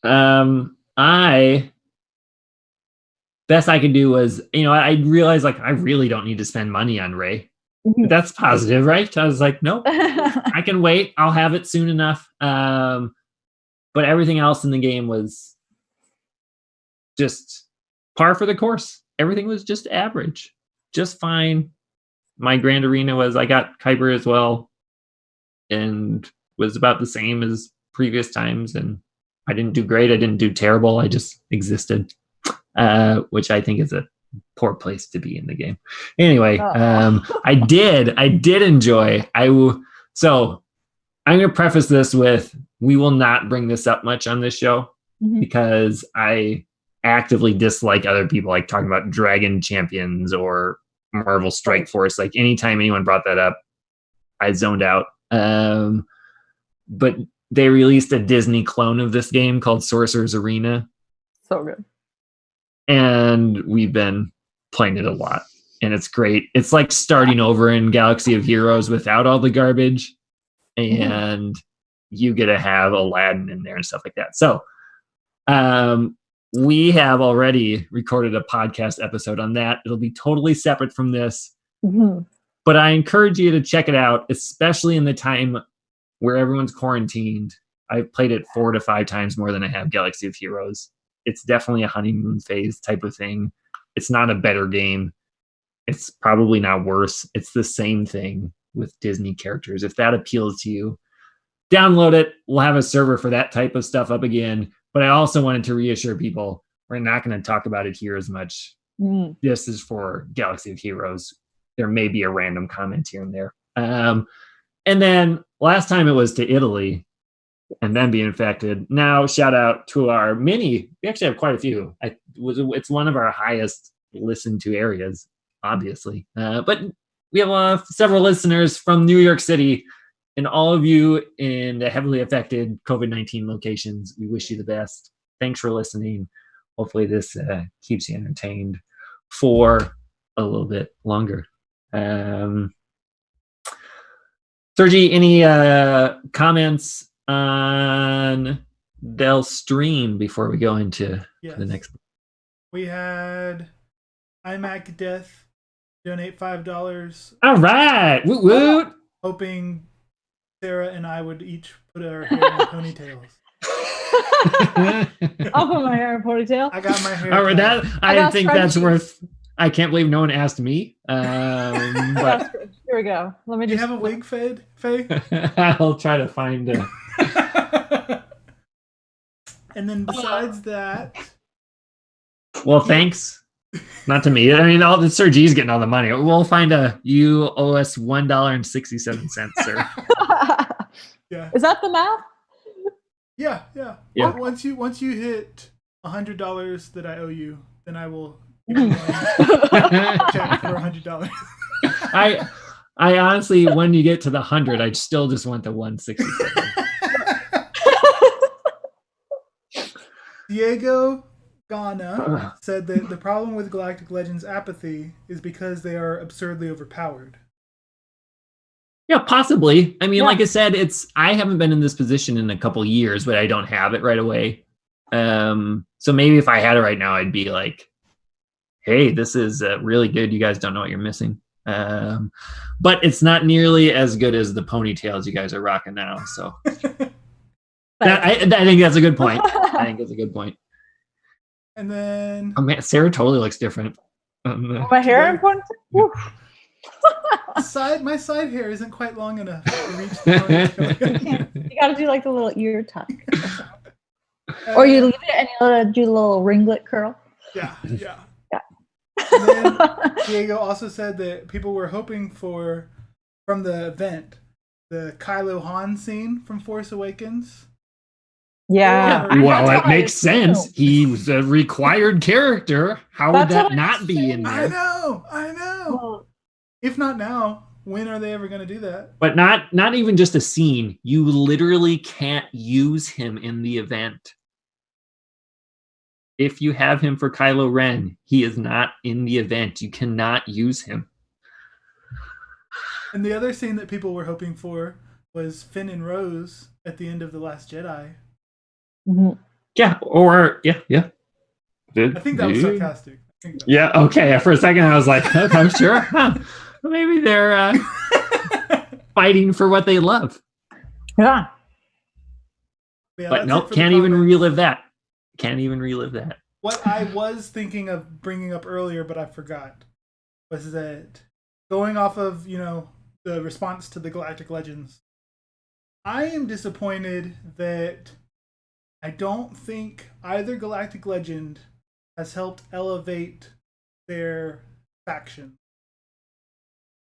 I enjoyed it. Best I could do was, I realized like I really don't need to spend money on Rey. That's positive, right? I was like, nope, I can wait. I'll have it soon enough. But everything else in the game was just par for the course. Everything was just average, just fine. My Grand Arena I got Kuiper as well, and was about the same as previous times. And I didn't do great. I didn't do terrible. I just existed, which I think is a poor place to be in the game. Anyway, I did enjoy. So I'm going to preface this with, we will not bring this up much on this show because I actively dislike other people like talking about Dragon Champions or Marvel Strike Force. Like anytime anyone brought that up, I zoned out. But they released a Disney clone of this game called Sorcerer's Arena. So good. And we've been playing it a lot. And it's great. It's like starting over in Galaxy of Heroes without all the garbage. And you get to have Aladdin in there and stuff like that. So we have already recorded a podcast episode on that. It'll be totally separate from this. But I encourage you to check it out, especially in the time where everyone's quarantined. I've played it 4 to 5 times more than I have Galaxy of Heroes. It's definitely a honeymoon phase type of thing. It's not a better game. It's probably not worse. It's the same thing with Disney characters. If that appeals to you, download it. We'll have a server for that type of stuff up again. But I also wanted to reassure people, we're not going to talk about it here as much. This is for Galaxy of Heroes. There may be a random comment here and there. And then last time it was to Italy and then being infected. Now, shout out to our we actually have quite a few. It's one of our highest listened to areas, obviously. But we have several listeners from New York City, and all of you in the heavily affected COVID-19 locations. We wish you the best. Thanks for listening. Hopefully this keeps you entertained for a little bit longer. Sergi, any comments on Del Stream before we go into the next? We had iMac Death donate $5. All right, woot woot. Hoping Sarah and I would each put our hair in ponytails. I'll put my hair in a ponytail. I got my hair. All right, I think that's worth. I can't believe no one asked me. But here we go. Let me. Do you have a wig, Faye? I'll try to find it. And then besides that, well, thanks. Not to me. I mean, all the Sir G's getting all the money. We'll find you owe us $1.67, sir. Yeah. Is that the math? Yeah. Well, once you hit $100 that I owe you, then I will give you one check for $100. I honestly, when you get to the 100, I still just want the 167. Diego Ghana said that the problem with Galactic Legends apathy is because they are absurdly overpowered. Yeah, possibly. I mean, like I said, I haven't been in this position in a couple years, but I don't have it right away. So maybe if I had it right now, I'd be like, hey, this is really good. You guys don't know what you're missing. But it's not nearly as good as the ponytails you guys are rocking now. So I think that's a good point. And then, oh man, Sarah totally looks different. My hair in ponytail. My side hair isn't quite long enough to reach the ponytail. You gotta do like the little ear tuck. Or you leave it and you do the little ringlet curl. Yeah. And then Diego also said that people were hoping for from the event, the Kylo Han scene from Force Awakens. Yeah. Or- Well, That's it how I makes sense. assume. He was a required character. How would That's how that I not be in I there? know. Well, If not now, when are they ever going to do that? But not even just a scene. You literally can't use him in the event. If you have him for Kylo Ren, he is not in the event. You cannot use him. And the other scene that people were hoping for was Finn and Rose at the end of The Last Jedi. mhm. Yeah, or yeah. I think that was sarcastic. Yeah, okay. For a second, I was like, okay, I'm sure. Huh. Well, maybe they're fighting for what they love. Yeah. Yeah, But that's nope, it for the can't even comments. relive that. Can't even relive that. What I was thinking of bringing up earlier, but I forgot, was that going off of, the response to the Galactic Legends, I am disappointed that I don't think either Galactic Legend has helped elevate their faction.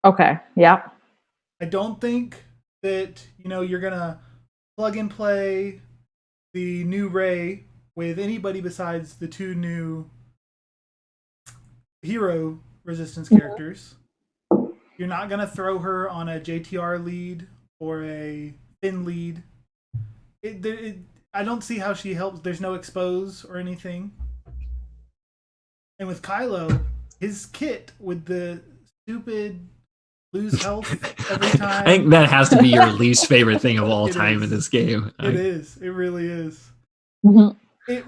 Okay. Yeah. I don't think that, you're going to plug and play the new Rey with anybody besides the two new hero resistance characters. You're not going to throw her on a JTR lead or a Finn lead. I don't see how she helps. There's no expose or anything. And with Kylo, his kit with the stupid lose health every time. I think that has to be your least favorite thing of all It time is. in this game. It is. It really is. Mhm. It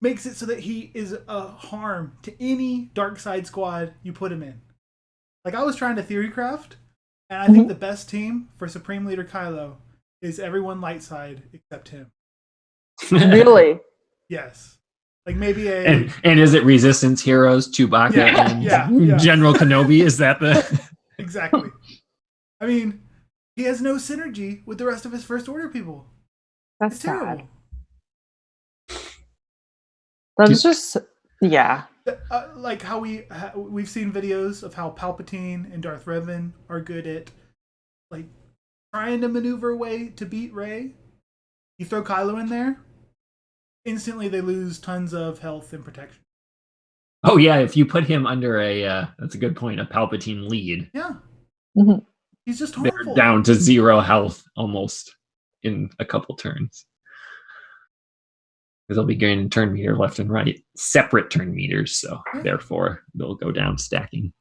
makes it so that he is a harm to any dark side squad you put him in. Like, I was trying to theory craft, and I think the best team for Supreme Leader Kylo is everyone light side except him. Really? Yes. Like, maybe a... And is it Resistance heroes, Chewbacca and yeah. General Kenobi? Is that the... Exactly. I mean, he has no synergy with the rest of his First Order people. That's It's terrible. That's just, yeah. Like how we've seen videos of how Palpatine and Darth Revan are good at, like, trying to maneuver a way to beat Rey. You throw Kylo in there, instantly they lose tons of health and protection. Oh yeah, if you put him under that's a good point, a Palpatine lead. Yeah. Mhm. He's just They're harmful. down to 0 health almost in a couple turns. Because they'll be gaining turn meter left and right, separate turn meters, so therefore they'll go down stacking.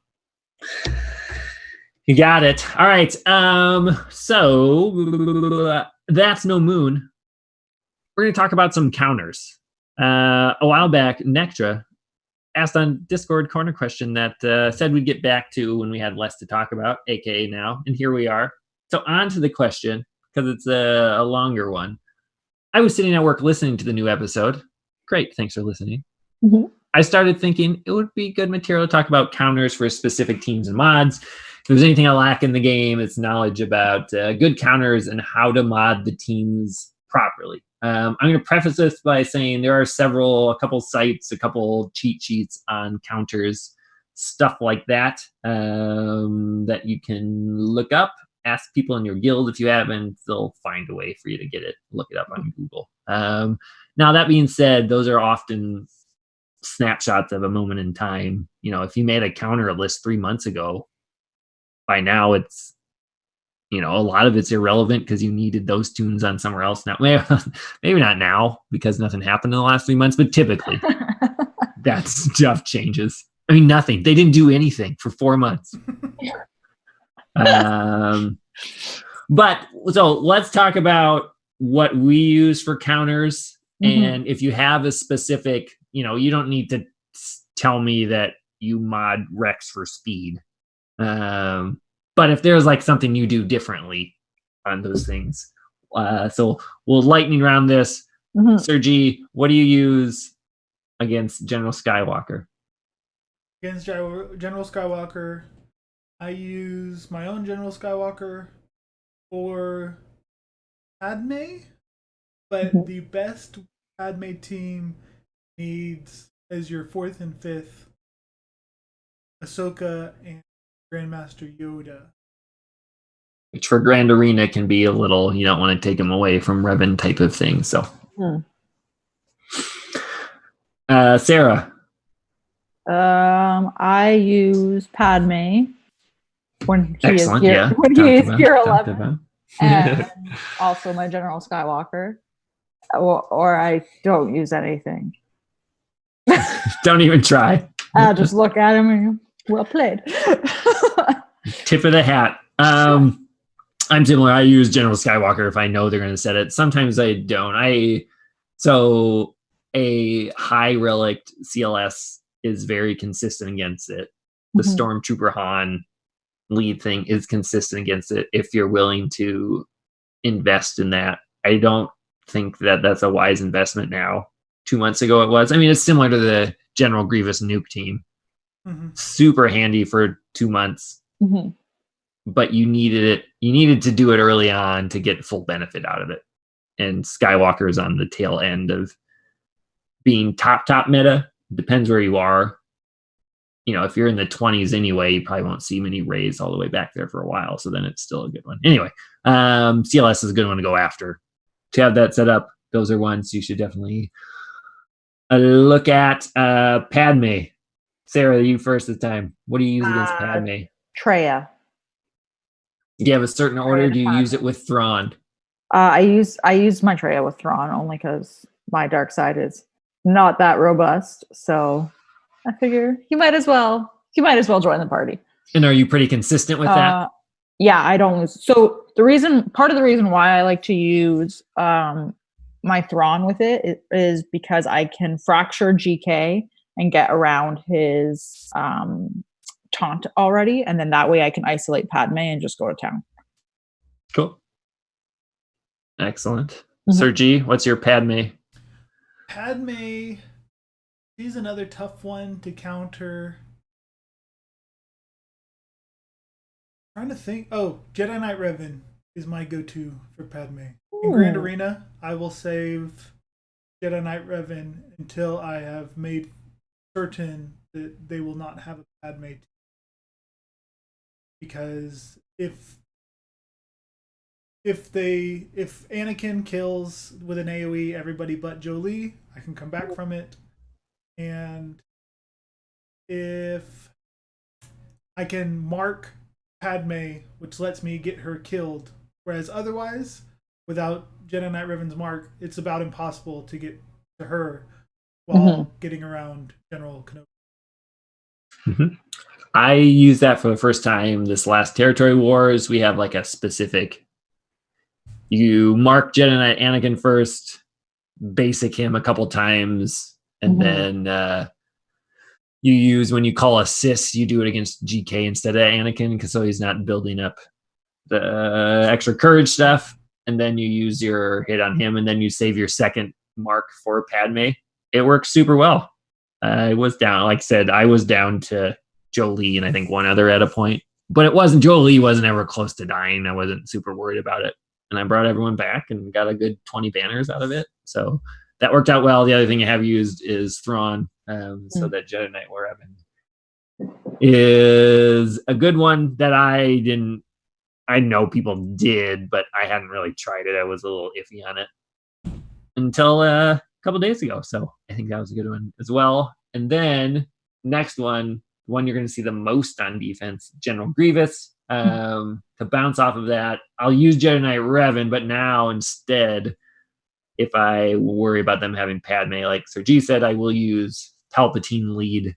You got it. All right. So that's no moon. We're going to talk about some counters. A while back, Nectra asked on Discord corner question that said we'd get back to when we had less to talk about, aka now, and here we are. So on to the question, because it's a longer one. I was sitting at work listening to the new episode. Great, thanks for listening. Mm-hmm. I started thinking it would be good material to talk about counters for specific teams and mods. If there's anything I lack in the game, it's knowledge about good counters and how to mod the teams properly. I'm going to preface this by saying there are a couple sites, a couple cheat sheets on counters, stuff like that, that you can look up. Ask people in your guild if you haven't, they'll find a way for you to get it. Look it up on Google. Now, that being said, those are often snapshots of a moment in time. If you made a counter list 3 months ago, by now it's, a lot of it's irrelevant because you needed those tunes on somewhere else now. Maybe not now because nothing happened in the last 3 months, but typically that stuff changes. I mean, nothing. They didn't do anything for 4 months. But so let's talk about what we use for counters. Mm-hmm. And if you have a specific, you don't need to tell me that you mod Rex for speed. But if there's like something you do differently on those things, so we'll lightning round this. Mm-hmm. Sergi, what do you use against General Skywalker? Against General Skywalker, I use my own General Skywalker or Padme, but the best Padme team needs as your 4th and 5th Ahsoka and Grandmaster Yoda. which for Grand Arena can be a little, you don't want to take him away from Revan type of thing. So, Sarah. I use Padme when he Excellent, is yeah. when he is gear 11, and also my General Skywalker, or I don't use anything. Don't even try. I'll just look at him and well played. Tip of the hat. I'm similar. I use General Skywalker if I know they're going to set it. Sometimes I don't. So a high relict CLS is very consistent against it. The Stormtrooper Han lead thing is consistent against it if you're willing to invest in that. I don't think that that's a wise investment now. 2 months ago it was. I mean, it's similar to the General Grievous nuke team. Super handy for 2 months. But you needed to do it early on to get full benefit out of it. And Skywalker is on the tail end of being top meta. Depends where you are. You know, if you're in the 20s anyway, you probably won't see many rays all the way back there for a while. So then it's still a good one. Anyway, CLS is a good one to go after. To have that set up, those are ones you should definitely look at. Padme. Sarah, you first this time. What do you use against Padme? Traya. Do you have a certain order? Do you use it with Thrawn? I use my Traya with Thrawn only because my dark side is not that robust. So I figure he might as well join the party. And are you pretty consistent with that? Yeah, I don't lose. So part of the reason why I like to use my Thrawn with it is because I can fracture GK and get around his taunt already, and then that way I can isolate Padme and just go to town. Cool. Excellent. Sir G, what's your Padme? Padme, she's another tough one to counter. I'm trying to think. Oh, Jedi Knight Revan is my go-to for Padme. In Grand Arena, I will save Jedi Knight Revan until I have made certain that they will not have a Padme team. Because if Anakin kills with an AoE everybody but Jolie, I can come back from it. And if I can mark Padme, which lets me get her killed, whereas otherwise, without Jedi Knight Revan's mark, it's about impossible to get to her while getting around General Kenobi. I used that for the first time this last Territory Wars. We have like a specific, you mark Jedi Knight Anakin first, basic him a couple times, and then you use, when you call assist, you do it against GK instead of Anakin, because so he's not building up the extra courage stuff. And then you use your hit on him, and then you save your second mark for Padme. It works super well. I was down, like I said, I was down to Jolie and I think one other at a point, but it wasn't, Jolie wasn't ever close to dying. I wasn't super worried about it. And I brought everyone back and got a good 20 banners out of it. So that worked out well. The other thing I have used is Thrawn. So that Jedi Knight Revan is a good one that I know people did, but I hadn't really tried it. I was a little iffy on it until a couple days ago. So I think that was a good one as well. And then next one you're going to see the most on defense, General Grievous. To bounce off of that, I'll use Jedi Knight Revan, but now instead, if I worry about them having Padme, like Sir G said, I will use Palpatine lead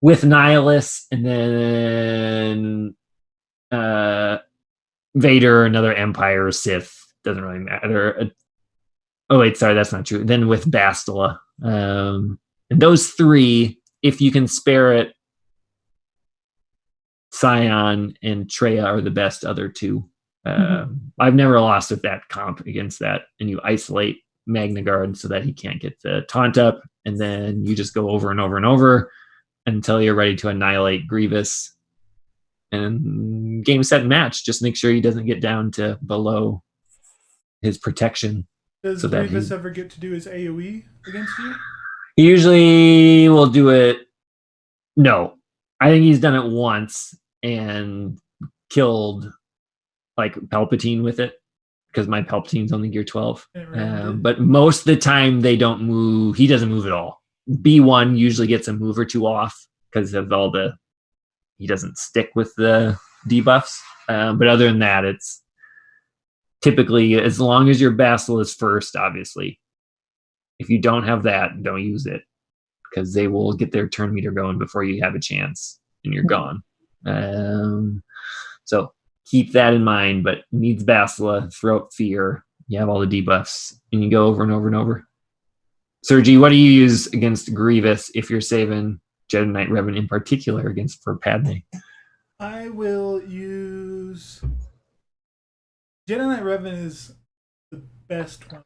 with Nihilus, and then Vader, another Empire or Sith, doesn't really matter. Oh wait, sorry, that's not true. Then with Bastila, and those three, if you can spare it, Scion and Traya are the best other two. I've never lost with that comp against that. And you isolate Magna Guard so that he can't get the taunt up, and then you just go over and over and over until you're ready to annihilate Grievous. And game, set, and match. Just make sure he doesn't get down to below his protection. Does Grievous ever get to do his AoE against you? He usually will do it. No. I think he's done it once, and killed like Palpatine with it because my Palpatine's only gear 12. But most of the time they don't move. He doesn't move at all. B1 usually gets a move or two off because of he doesn't stick with the debuffs. But other than that, it's typically as long as your Bastila is first, obviously. If you don't have that, don't use it because they will get their turn meter going before you have a chance and you're gone. So keep that in mind, but needs Bastila, throw up Fear. You have all the debuffs and you go over and over and over. Sergi, what do you use against Grievous if you're saving Jedi Knight Revan in particular for Padme? I will use Jedi Knight Revan is the best one.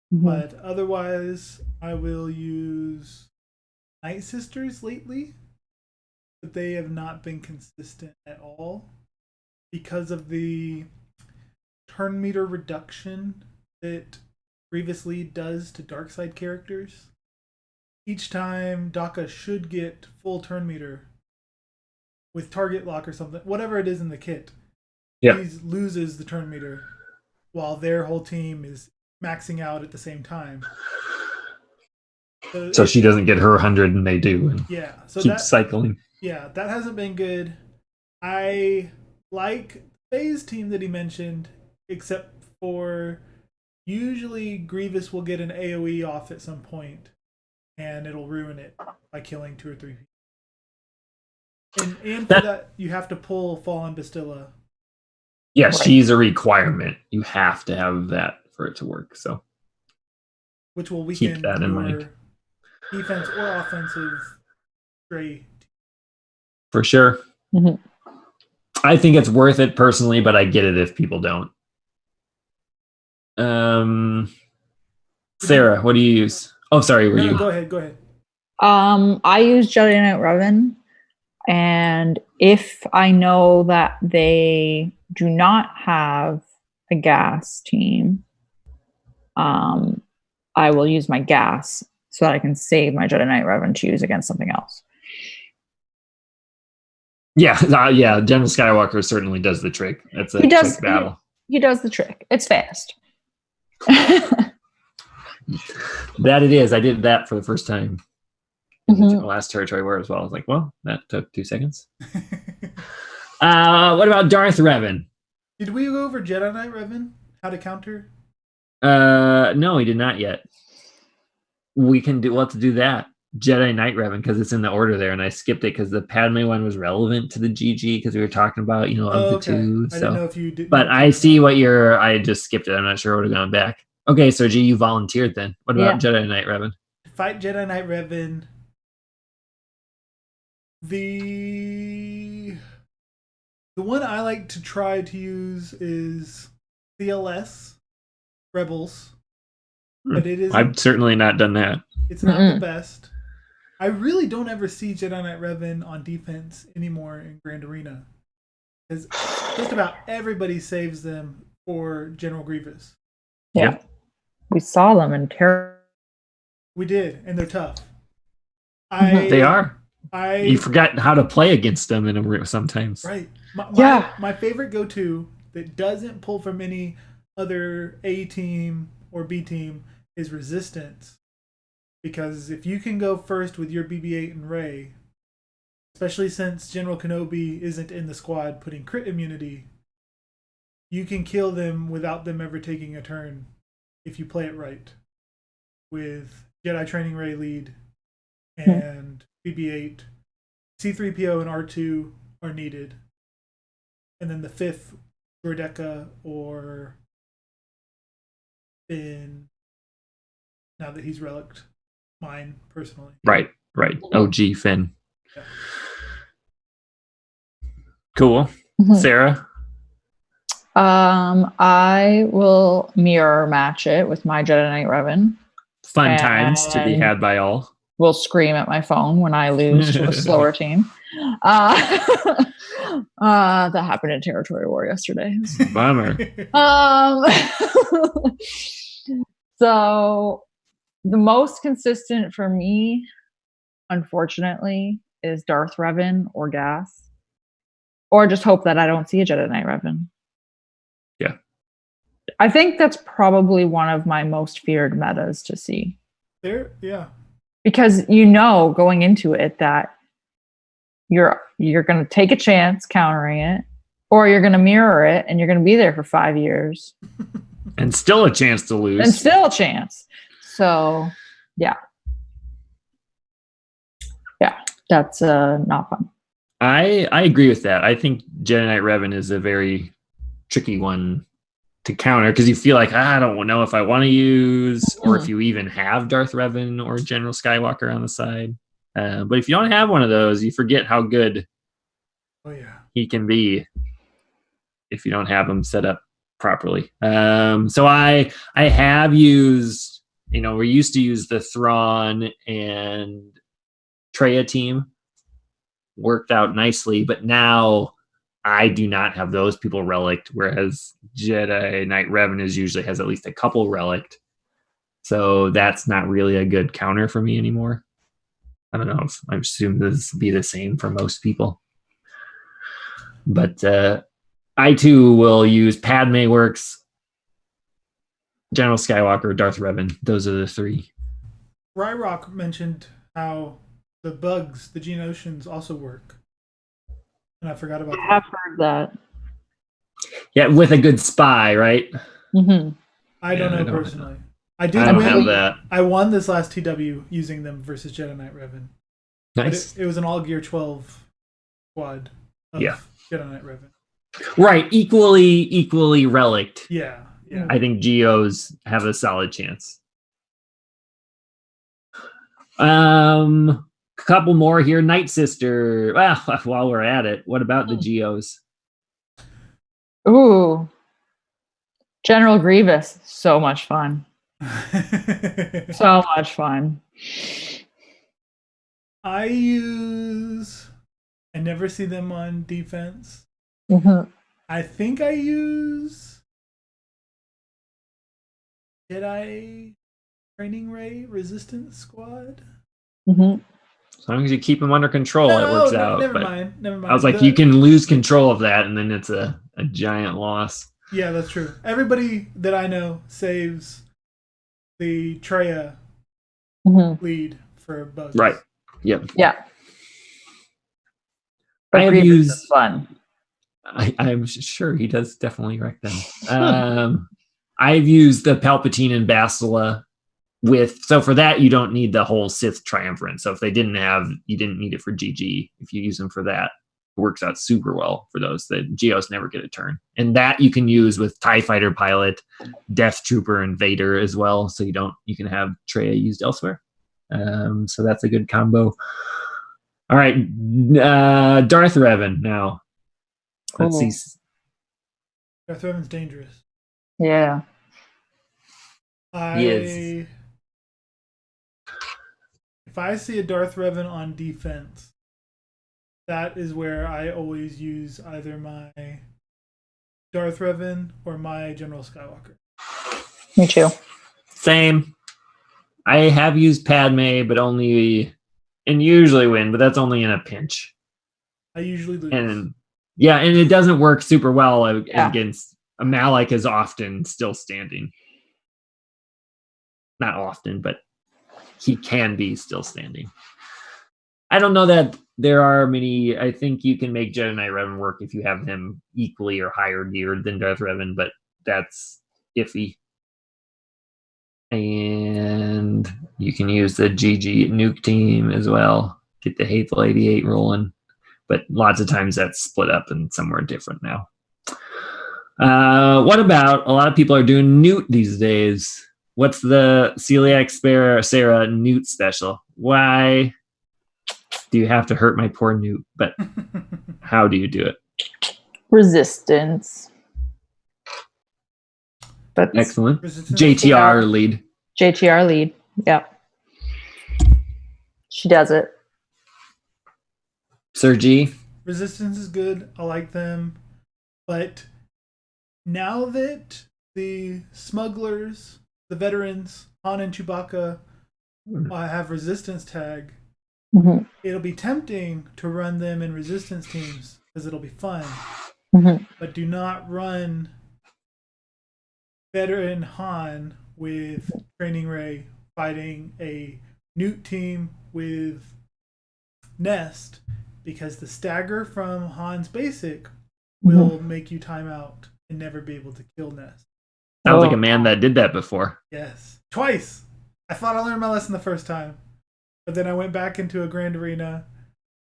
But otherwise, I will use Night Sisters lately. But they have not been consistent at all because of the turn meter reduction that Grievous Lead does to dark side characters. Each time Daka should get full turn meter with target lock or something, whatever it is in the kit, he loses the turn meter while their whole team is maxing out at the same time. So she doesn't get her 100 and they do. And so keep cycling. Yeah, that hasn't been good. I like Faye's team that he mentioned, except for usually Grievous will get an AoE off at some point and it'll ruin it by killing 2 or 3 people. And for that, you have to pull Fallen Bastila. Yeah, she's a requirement. You have to have that for it to work. So, which will weaken keep that in mind. Defense or offensive stray. For sure. I think it's worth it personally, but I get it if people don't. Sarah, what do you use? Oh, sorry, were you? Go ahead. I use Jedi Knight Revan, and if I know that they do not have a gas team, I will use my gas so that I can save my Jedi Knight Revan to use against something else. Yeah. General Skywalker certainly does the trick. That's a quick battle. He does the trick. It's fast. That it is. I did that for the first time in the last territory war as well. I was like, well, that took 2 seconds. What about Darth Revan? Did we go over Jedi Knight Revan? How to counter? No, we did not yet. We'll have to do that. Jedi Knight Revan because it's in the order there, and I skipped it because the Padme one was relevant to the GG because we were talking about the two. I didn't know if you did. But I see what I just skipped it. I'm not sure I would have gone back. Okay, Sergi, you volunteered then. What about Jedi Knight Revan? Fight Jedi Knight Revan. The one I like to try to use is CLS Rebels. But it is. I've certainly not done that. It's not the best. I really don't ever see Jedi Knight Revan on defense anymore in Grand Arena. Because just about everybody saves them for General Grievous. Yeah. We saw them in terror. We did, and they're tough. They are. You forgot how to play against them sometimes. Right. My favorite go-to that doesn't pull from any other A team or B team is Resistance. Because if you can go first with your BB-8 and Rey, especially since General Kenobi isn't in the squad putting crit immunity, you can kill them without them ever taking a turn if you play it right. With Jedi Training Rey lead and BB-8, C-3PO and R2 are needed. And then the 5th, Droideka or Finn, now that he's relicked. Mine personally. Right. OG Finn. Yeah. Cool. Sarah? I will mirror match it with my Jedi Knight Revan. Fun times to be had by all. Will scream at my phone when I lose to a slower team. That happened in Territory War yesterday. Bummer. So the most consistent for me, unfortunately, is Darth Revan or Gas. Or just hope that I don't see a Jedi Knight Revan. Yeah. I think that's probably one of my most feared metas to see. Yeah. Because going into it that you're going to take a chance countering it, or you're going to mirror it and you're going to be there for 5 years. And still a chance to lose. And still a chance. So, yeah. Yeah, that's not fun. I agree with that. I think Jedi Knight Revan is a very tricky one to counter because you feel like I don't know if I want to use or if you even have Darth Revan or General Skywalker on the side. But if you don't have one of those, you forget how good he can be if you don't have him set up properly. So I have used, we used to use the Thrawn and Traya team. Worked out nicely, but now I do not have those people relicked, whereas Jedi Knight Revan usually has at least a couple relicked. So that's not really a good counter for me anymore. I don't know if I assume this will be the same for most people. But I too will use Padme works, General Skywalker, Darth Revan. Those are the three. Ryrock mentioned how the bugs, the Geonosians, also work. And I forgot about that. I have heard that. Yeah, with a good spy, right? Mm-hmm. I don't know personally. I don't have that. I won this last TW using them versus Jedi Knight Revan. Nice. It was an all gear 12 squad of Jedi Knight Revan. Right, equally relict. Yeah. I think Geos have a solid chance. Couple more here. Night Sister. Well, while we're at it, what about the Geos? Ooh. General Grievous. So much fun. So much fun. I never see them on defense. Mm-hmm. I think I use Jedi Training Ray Resistance Squad. Mm-hmm. As long as you keep them under control, it works out. Never mind. I was like, you can lose control of that, and then it's a giant loss. Yeah, that's true. Everybody that I know saves the Traya lead for bugs. Right. Yep. Yeah. I have used fun. I'm sure he does definitely wreck them. I've used the Palpatine and Bastila so for that you don't need the whole Sith Triumvirate. So if they didn't have, you didn't need it for GG. If you use them for that, it works out super well for those. The Geos never get a turn, and that you can use with TIE Fighter Pilot, Death Trooper, and Vader as well. So you can have Traya used elsewhere. So that's a good combo. All right, Darth Revan now. Let's see. Darth Revan's dangerous. Yeah. He is. If I see a Darth Revan on defense, that is where I always use either my Darth Revan or my General Skywalker. Me too. Same. I have used Padme, but only, and usually win, but that's only in a pinch. I usually lose. And it doesn't work super well against Malak is often still standing. Not often, but he can be still standing. I don't know that there are many. I think you can make Jedi Knight Revan work if you have him equally or higher geared than Darth Revan, but that's iffy. And you can use the GG nuke team as well. Get the Hateful 88 rolling. But lots of times that's split up and somewhere different now. What about, a lot of people are doing Newt these days. What's the Celiac Sarah Newt special? Why do you have to hurt my poor Newt? But how do you do it? Resistance. That's excellent. Resistance. JTR lead. JTR lead. Yep. She does it. Sir G. Resistance is good. I like them. But now that the smugglers, the veterans, Han and Chewbacca, have resistance tag, it'll be tempting to run them in resistance teams because it'll be fun. Mhm. But do not run veteran Han with Training Ray fighting a Newt team with Nest, because the stagger from Han's basic will make you time out and never be able to kill Nest. Sounds like a man that did that before. Yes. Twice. I thought I learned my lesson the first time. But then I went back into a grand arena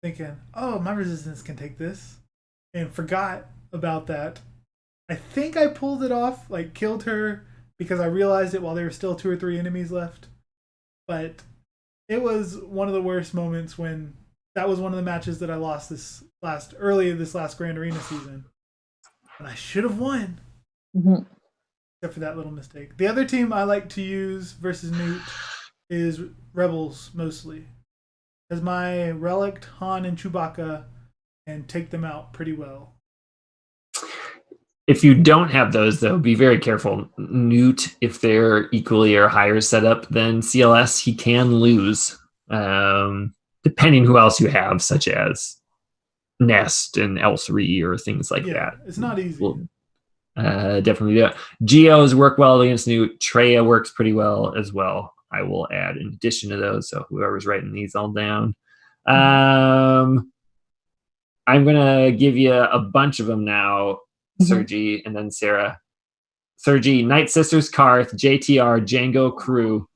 thinking, oh, my resistance can take this. And forgot about that. I think I pulled it off, like killed her, because I realized it while there were still 2 or 3 enemies left. But it was one of the worst moments when that was one of the matches that I lost early in this last Grand Arena season. And I should have won. Except for that little mistake. The other team I like to use versus Newt is Rebels mostly. Because my Relic, Han, and Chewbacca can take them out pretty well. If you don't have those, though, be very careful. Newt, if they're equally or higher setup than CLS, he can lose, depending who else you have, such as Nest and L3 or things like that. It's not easy. We'll, definitely do it. Geos work well against Newt. Treya works pretty well as well. I will add in addition to those, so whoever's writing these all down. I'm going to give you a bunch of them now. Sergi, and then Sarah. Sergi, Night Sisters, Karth, JTR, Django, Crew.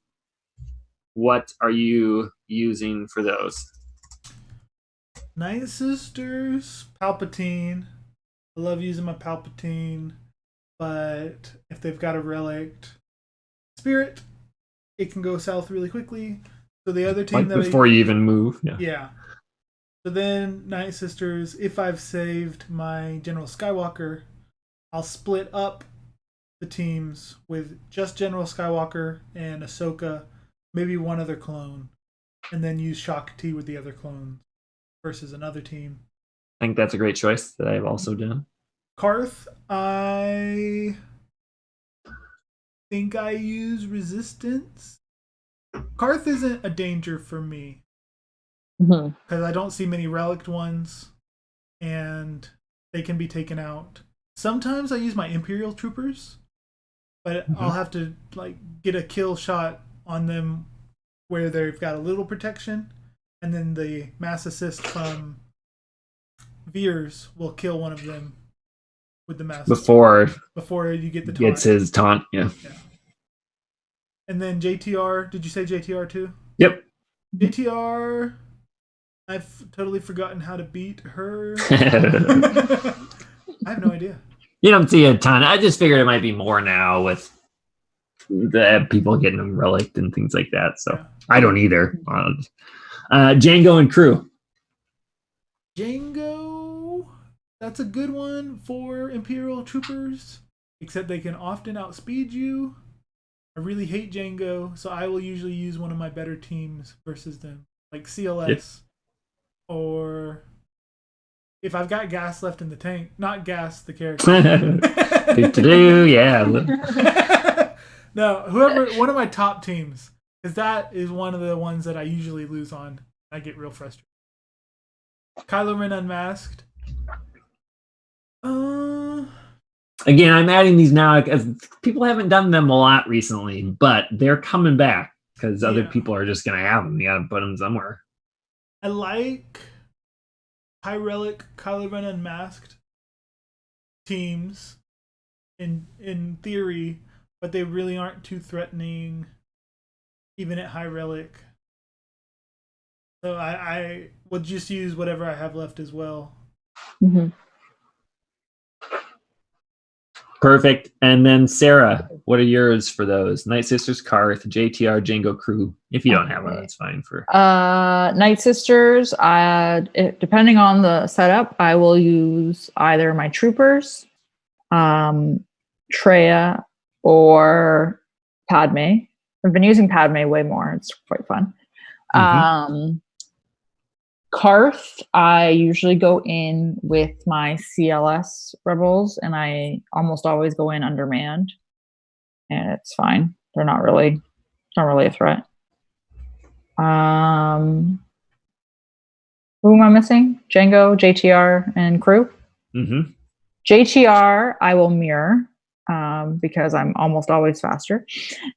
What are you using for those? Night Sisters, Palpatine. I love using my Palpatine, but if they've got a relic Spirit, it can go south really quickly. So the other team like before you even move. Yeah. So then Night Sisters, if I've saved my General Skywalker, I'll split up the teams with just General Skywalker and Ahsoka, maybe one other clone, and then use Shakti with the other clones versus another team. I think that's a great choice that I've also done. Karth, I think I use Resistance. Karth isn't a danger for me. Because I don't see many relic ones, and they can be taken out. Sometimes I use my Imperial Troopers, but I'll have to get a kill shot on them where they've got a little protection, and then the mass assist from Veers will kill one of them with the mass before you get the taunt. Gets his taunt, yeah. And then JTR, did you say JTR too? Yep. JTR, I've totally forgotten how to beat her. I have no idea. You don't see a ton. I just figured it might be more now with the people getting them relicked and things like that. So I don't either. Django and Crew. Django, that's a good one for Imperial Troopers, except they can often outspeed you. I really hate Django, so I will usually use one of my better teams versus them, like CLS. Yep. Or if I've got gas left in the tank, not gas the character. No, one of my top teams, because that is one of the ones that I usually lose on. I get real frustrated. Kylo Ren Unmasked. Again, I'm adding these now because people haven't done them a lot recently, but they're coming back because other people are just going to have them. You got to put them somewhere. I like High Relic, Kylo Ren Unmasked teams in theory, but they really aren't too threatening even at High Relic. So I will just use whatever I have left as well. Perfect. And then Sarah, what are yours for those? Night Sisters, Karth, JTR, Django, Crew. If you don't have one, that's fine. For Night Sisters, depending on the setup, I will use either my Troopers, Treya, or Padme. I've been using Padme way more. It's quite fun. Karth, I usually go in with my CLS Rebels, and I almost always go in undermanned, and it's fine. They're not really a threat. Who am I missing? Django, JTR, and crew. Mm-hmm. JTR, I will mirror because I'm almost always faster.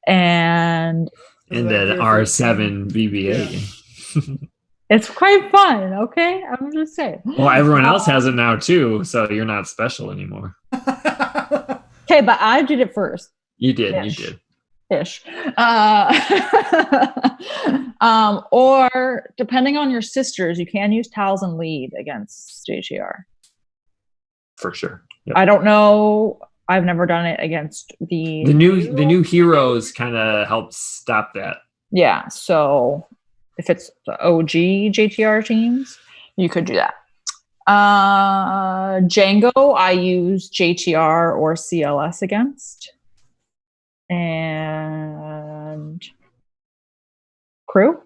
And then R7 VBA. It's quite fun, okay? I'm just saying. Well, everyone else has it now too, so you're not special anymore. Okay, but I did it first. You did. Ish. Or depending on your sisters, you can use Tals and lead against JTR. For sure. Yep. I don't know. I've never done it against the new heroes kind of help stop that. Yeah, so if it's the OG JTR teams, you could do that. Django, I use JTR or CLS against. And crew,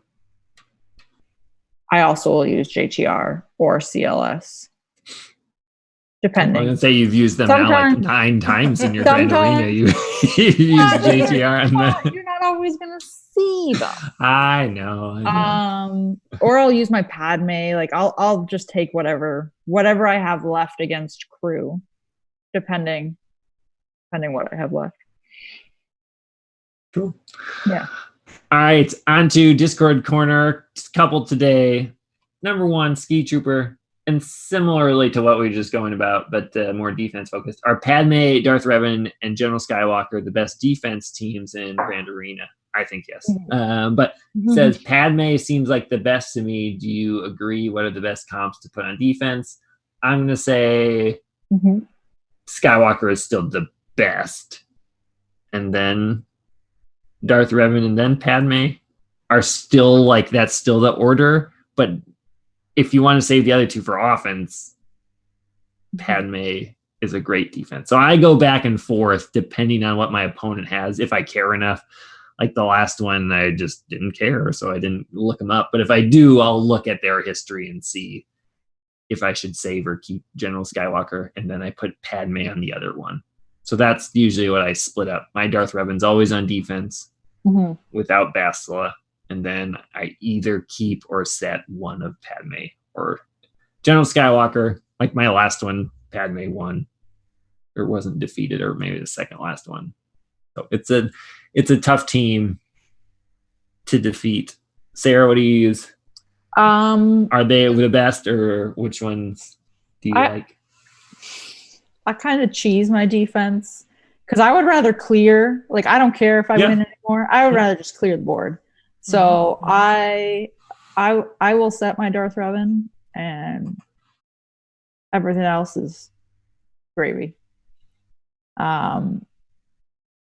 I also will use JTR or CLS. Depending. I'm going to say you've used them now like 9 times in your Grand Arena. You use JTR. You're not always going to see them. I know. Or I'll use my Padme. Like I'll just take whatever I have left against crew, depending what I have left. Cool. Yeah. All right, on to Discord Corner. Couple today. Number 1, Ski Trooper. And similarly to what we were just going about, but more defense focused, are Padme, Darth Revan, and General Skywalker the best defense teams in Grand Arena? I think yes. But says Padme seems like the best to me. Do you agree? What are the best comps to put on defense? I'm going to say Skywalker is still the best. And then Darth Revan and then Padme are still like, that's still the order. But if you want to save the other two for offense, Padme is a great defense. So I go back and forth depending on what my opponent has, if I care enough. Like the last one, I just didn't care, so I didn't look them up. But if I do, I'll look at their history and see if I should save or keep General Skywalker, and then I put Padme on the other one. So that's usually what I split up. My Darth Revan's always on defense without Bastila. And then I either keep or set one of Padme or General Skywalker. Like my last one, Padme won or wasn't defeated, or maybe the second last one. So it's a tough team to defeat. Sarah, what do you use? Are they the best, or which ones do you like? I kind of cheese my defense because I would rather clear. Like I don't care if I win anymore. I would rather just clear the board. So I will set my Darth Revan, and everything else is gravy. On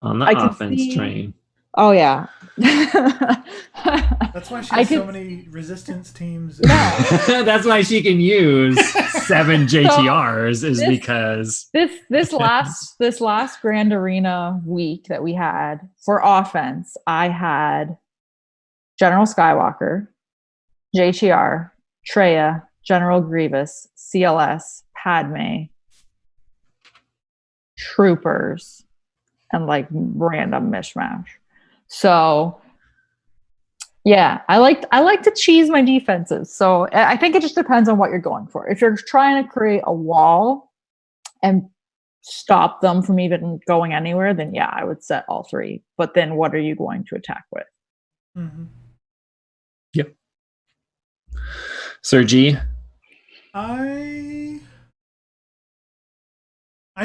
the offense train. Oh yeah. That's why she has so many resistance teams. That's why she can use 7 JTRs because this last Grand Arena week that we had for offense, I had General Skywalker, JTR, Traya, General Grievous, CLS, Padme, Troopers, and like random mishmash. So yeah, I like to cheese my defenses. So I think it just depends on what you're going for. If you're trying to create a wall and stop them from even going anywhere, then yeah, I would set all 3. But then what are you going to attack with? Yep. Sir G? I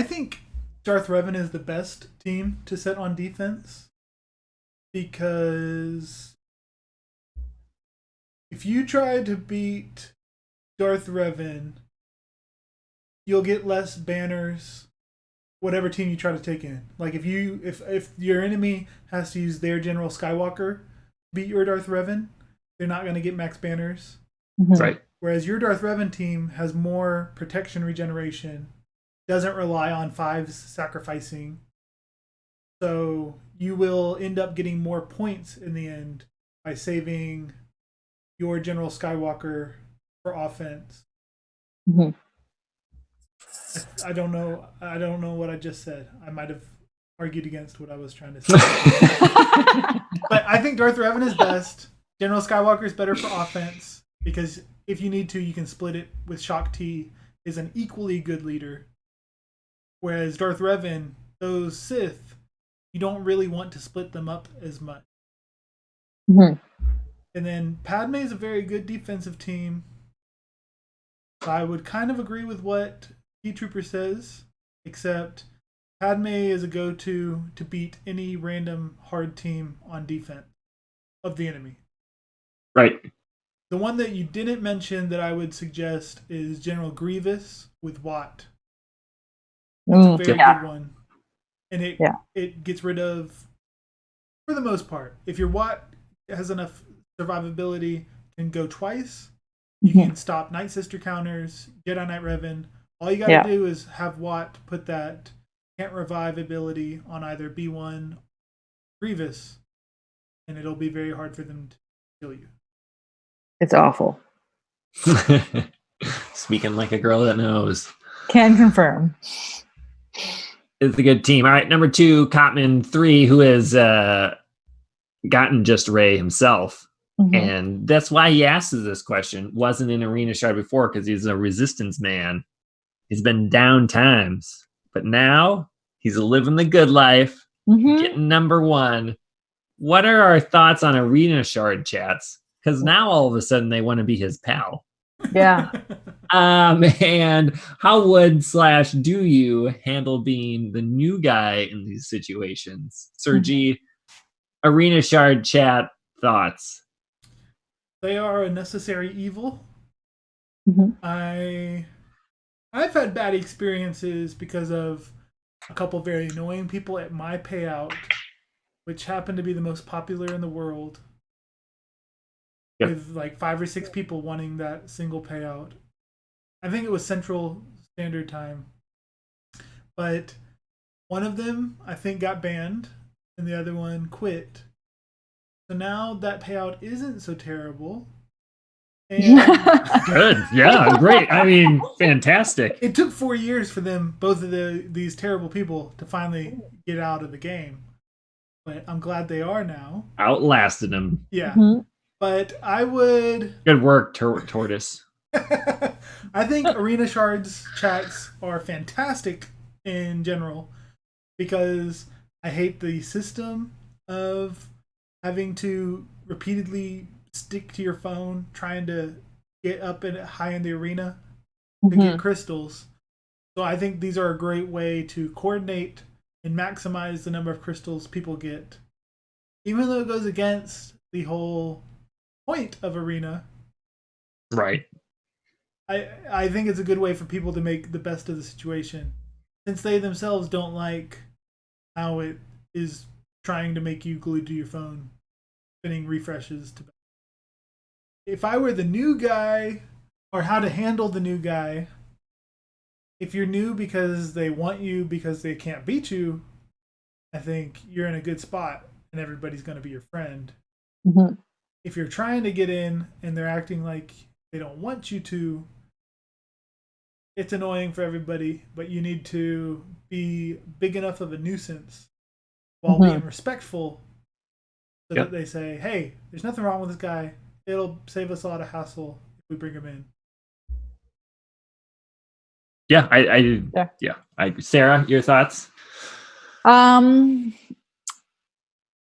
think Darth Revan is the best team to set on defense, because if you try to beat Darth Revan, you'll get less banners whatever team you try to take in. Like if your enemy has to use their General Skywalker to beat your Darth Revan, they're not going to get max banners. Right. Whereas your Darth Revan team has more protection regeneration, doesn't rely on 5s sacrificing. So you will end up getting more points in the end by saving your General Skywalker for offense. I don't know what I just said. I might have argued against what I was trying to say. But I think Darth Revan is best. General Skywalker is better for offense because if you need to, you can split it with Shock T is an equally good leader. Whereas Darth Revan, those Sith, you don't really want to split them up as much. Mhm. And then Padme is a very good defensive team. I would kind of agree with what T-Trooper says, except Padme is a go-to to beat any random hard team on defense of the enemy. Right. The one that you didn't mention that I would suggest is General Grievous with Watt. That's a very good one. And it gets rid of, for the most part, if your Watt has enough survivability, can go twice, you can stop Night Sister counters, Jedi Knight Revan. All you gotta do is have Watt put that can't revive ability on either B1 or Grievous, and it'll be very hard for them to kill you. It's awful. Speaking like a girl that knows. Can confirm. It's a good team. All right, number 2, Cotman 3, who has gotten just Ray himself. Mm-hmm. And that's why he asked this question. Wasn't in Arena Shard before because he's a resistance man. He's been down times. But now he's living the good life, getting number 1. What are our thoughts on Arena Shard chats? Because now all of a sudden they want to be his pal. Yeah. And how would/do you handle being the new guy in these situations? Sergi, Arena Shard chat thoughts. They are a necessary evil. I've had bad experiences because of a couple very annoying people at my payout, which happened to be the most popular in the world. With like 5 or 6 people wanting that single payout. I think it was Central Standard Time. But one of them, I think, got banned, and the other one quit. So now that payout isn't so terrible. And good. Yeah, great. I mean, fantastic. It took 4 years for them, both of these terrible people, to finally get out of the game. But I'm glad they are now. Outlasted them. Yeah. But I would... Good work, Tortoise. I think Arena Shards chats are fantastic in general because I hate the system of having to repeatedly stick to your phone trying to get up and high in the arena to get crystals. So I think these are a great way to coordinate and maximize the number of crystals people get. Even though it goes against the whole point of Arena. Right. I think it's a good way for people to make the best of the situation. Since they themselves don't like how it is trying to make you glued to your phone, spinning refreshes to. If I were the new guy, or how to handle the new guy, if you're new because they want you because they can't beat you, I think you're in a good spot and everybody's going to be your friend. If you're trying to get in and they're acting like they don't want you to, it's annoying for everybody, but you need to be big enough of a nuisance while being respectful so that they say, hey, there's nothing wrong with this guy. It'll save us a lot of hassle if we bring him in. Yeah, Sarah, your thoughts?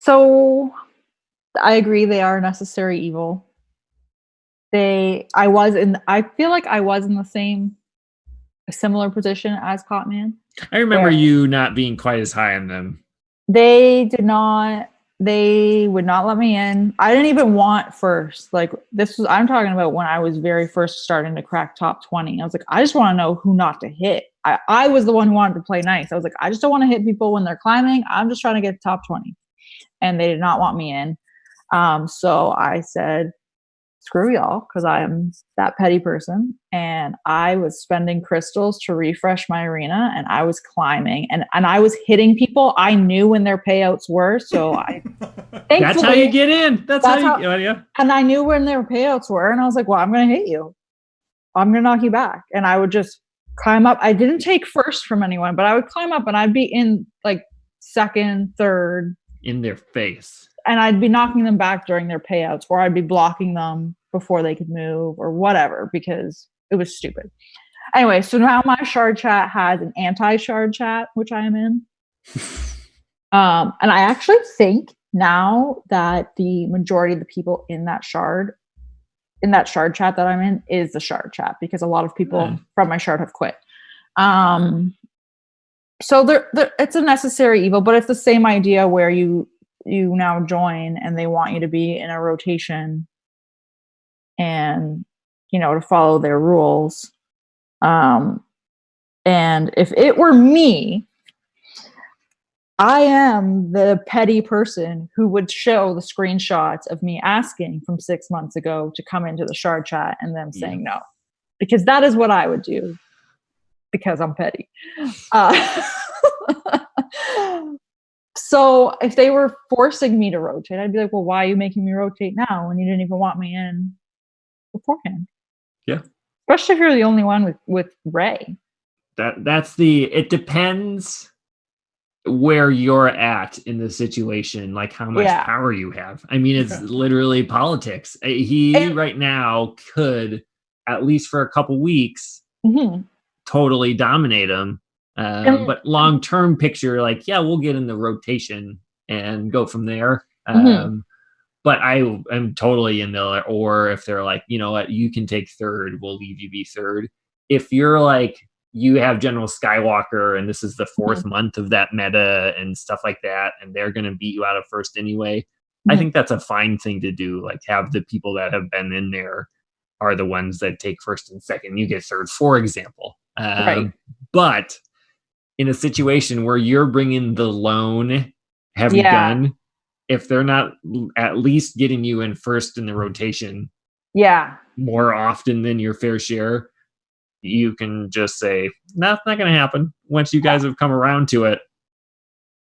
So I agree they are a necessary evil. I feel like I was in a similar position as Cotman. I remember you not being quite as high on them. They would not let me in. I didn't even want first. Like I'm talking about when I was very first starting to crack top 20. I was like, I just want to know who not to hit. I was the one who wanted to play nice. I was like, I just don't want to hit people when they're climbing. I'm just trying to get top 20. And they did not want me in. So I said, screw y'all, because I am that petty person. And I was spending crystals to refresh my arena, and I was climbing and I was hitting people. I knew when their payouts were, so I that's how you get in. That's how you get in. And I knew when their payouts were, and I was like, well, I'm gonna hit you. I'm gonna knock you back. And I would just climb up. I didn't take first from anyone, but I would climb up and I'd be in like second, third. In their face. And I'd be knocking them back during their payouts, or I'd be blocking them before they could move or whatever, because it was stupid. Anyway, so now my shard chat has an anti-shard chat, which I am in. And I actually think now that the majority of the people in that shard chat that I'm in is the shard chat, because a lot of people from my shard have quit. So there, it's a necessary evil, but it's the same idea where you now join and they want you to be in a rotation and, to follow their rules. And if it were me, I am the petty person who would show the screenshots of me asking from 6 months ago to come into the shard chat and them saying no, because that is what I would do, because I'm petty. So if they were forcing me to rotate, I'd be like, well, why are you making me rotate now when you didn't even want me in beforehand? Yeah. Especially if you're the only one with Ray. It depends where you're at in the situation, like how much power you have. I mean, it's literally politics. He right now could, at least for a couple weeks, totally dominate him. But long-term picture, like, yeah, we'll get in the rotation and go from there. But I am totally in the, or if they're like, you know what, you can take third, we'll leave you be third. If you're like, you have General Skywalker and this is the fourth month of that meta and stuff like that, and they're going to beat you out of first anyway, I think that's a fine thing to do. Like, have the people that have been in there are the ones that take first and second. You get third, for example. Right. But in a situation where you're bringing the lone heavy gun, if they're not at least getting you in first in the rotation more often than your fair share, you can just say, no, it's not going to happen. Once you guys have come around to it,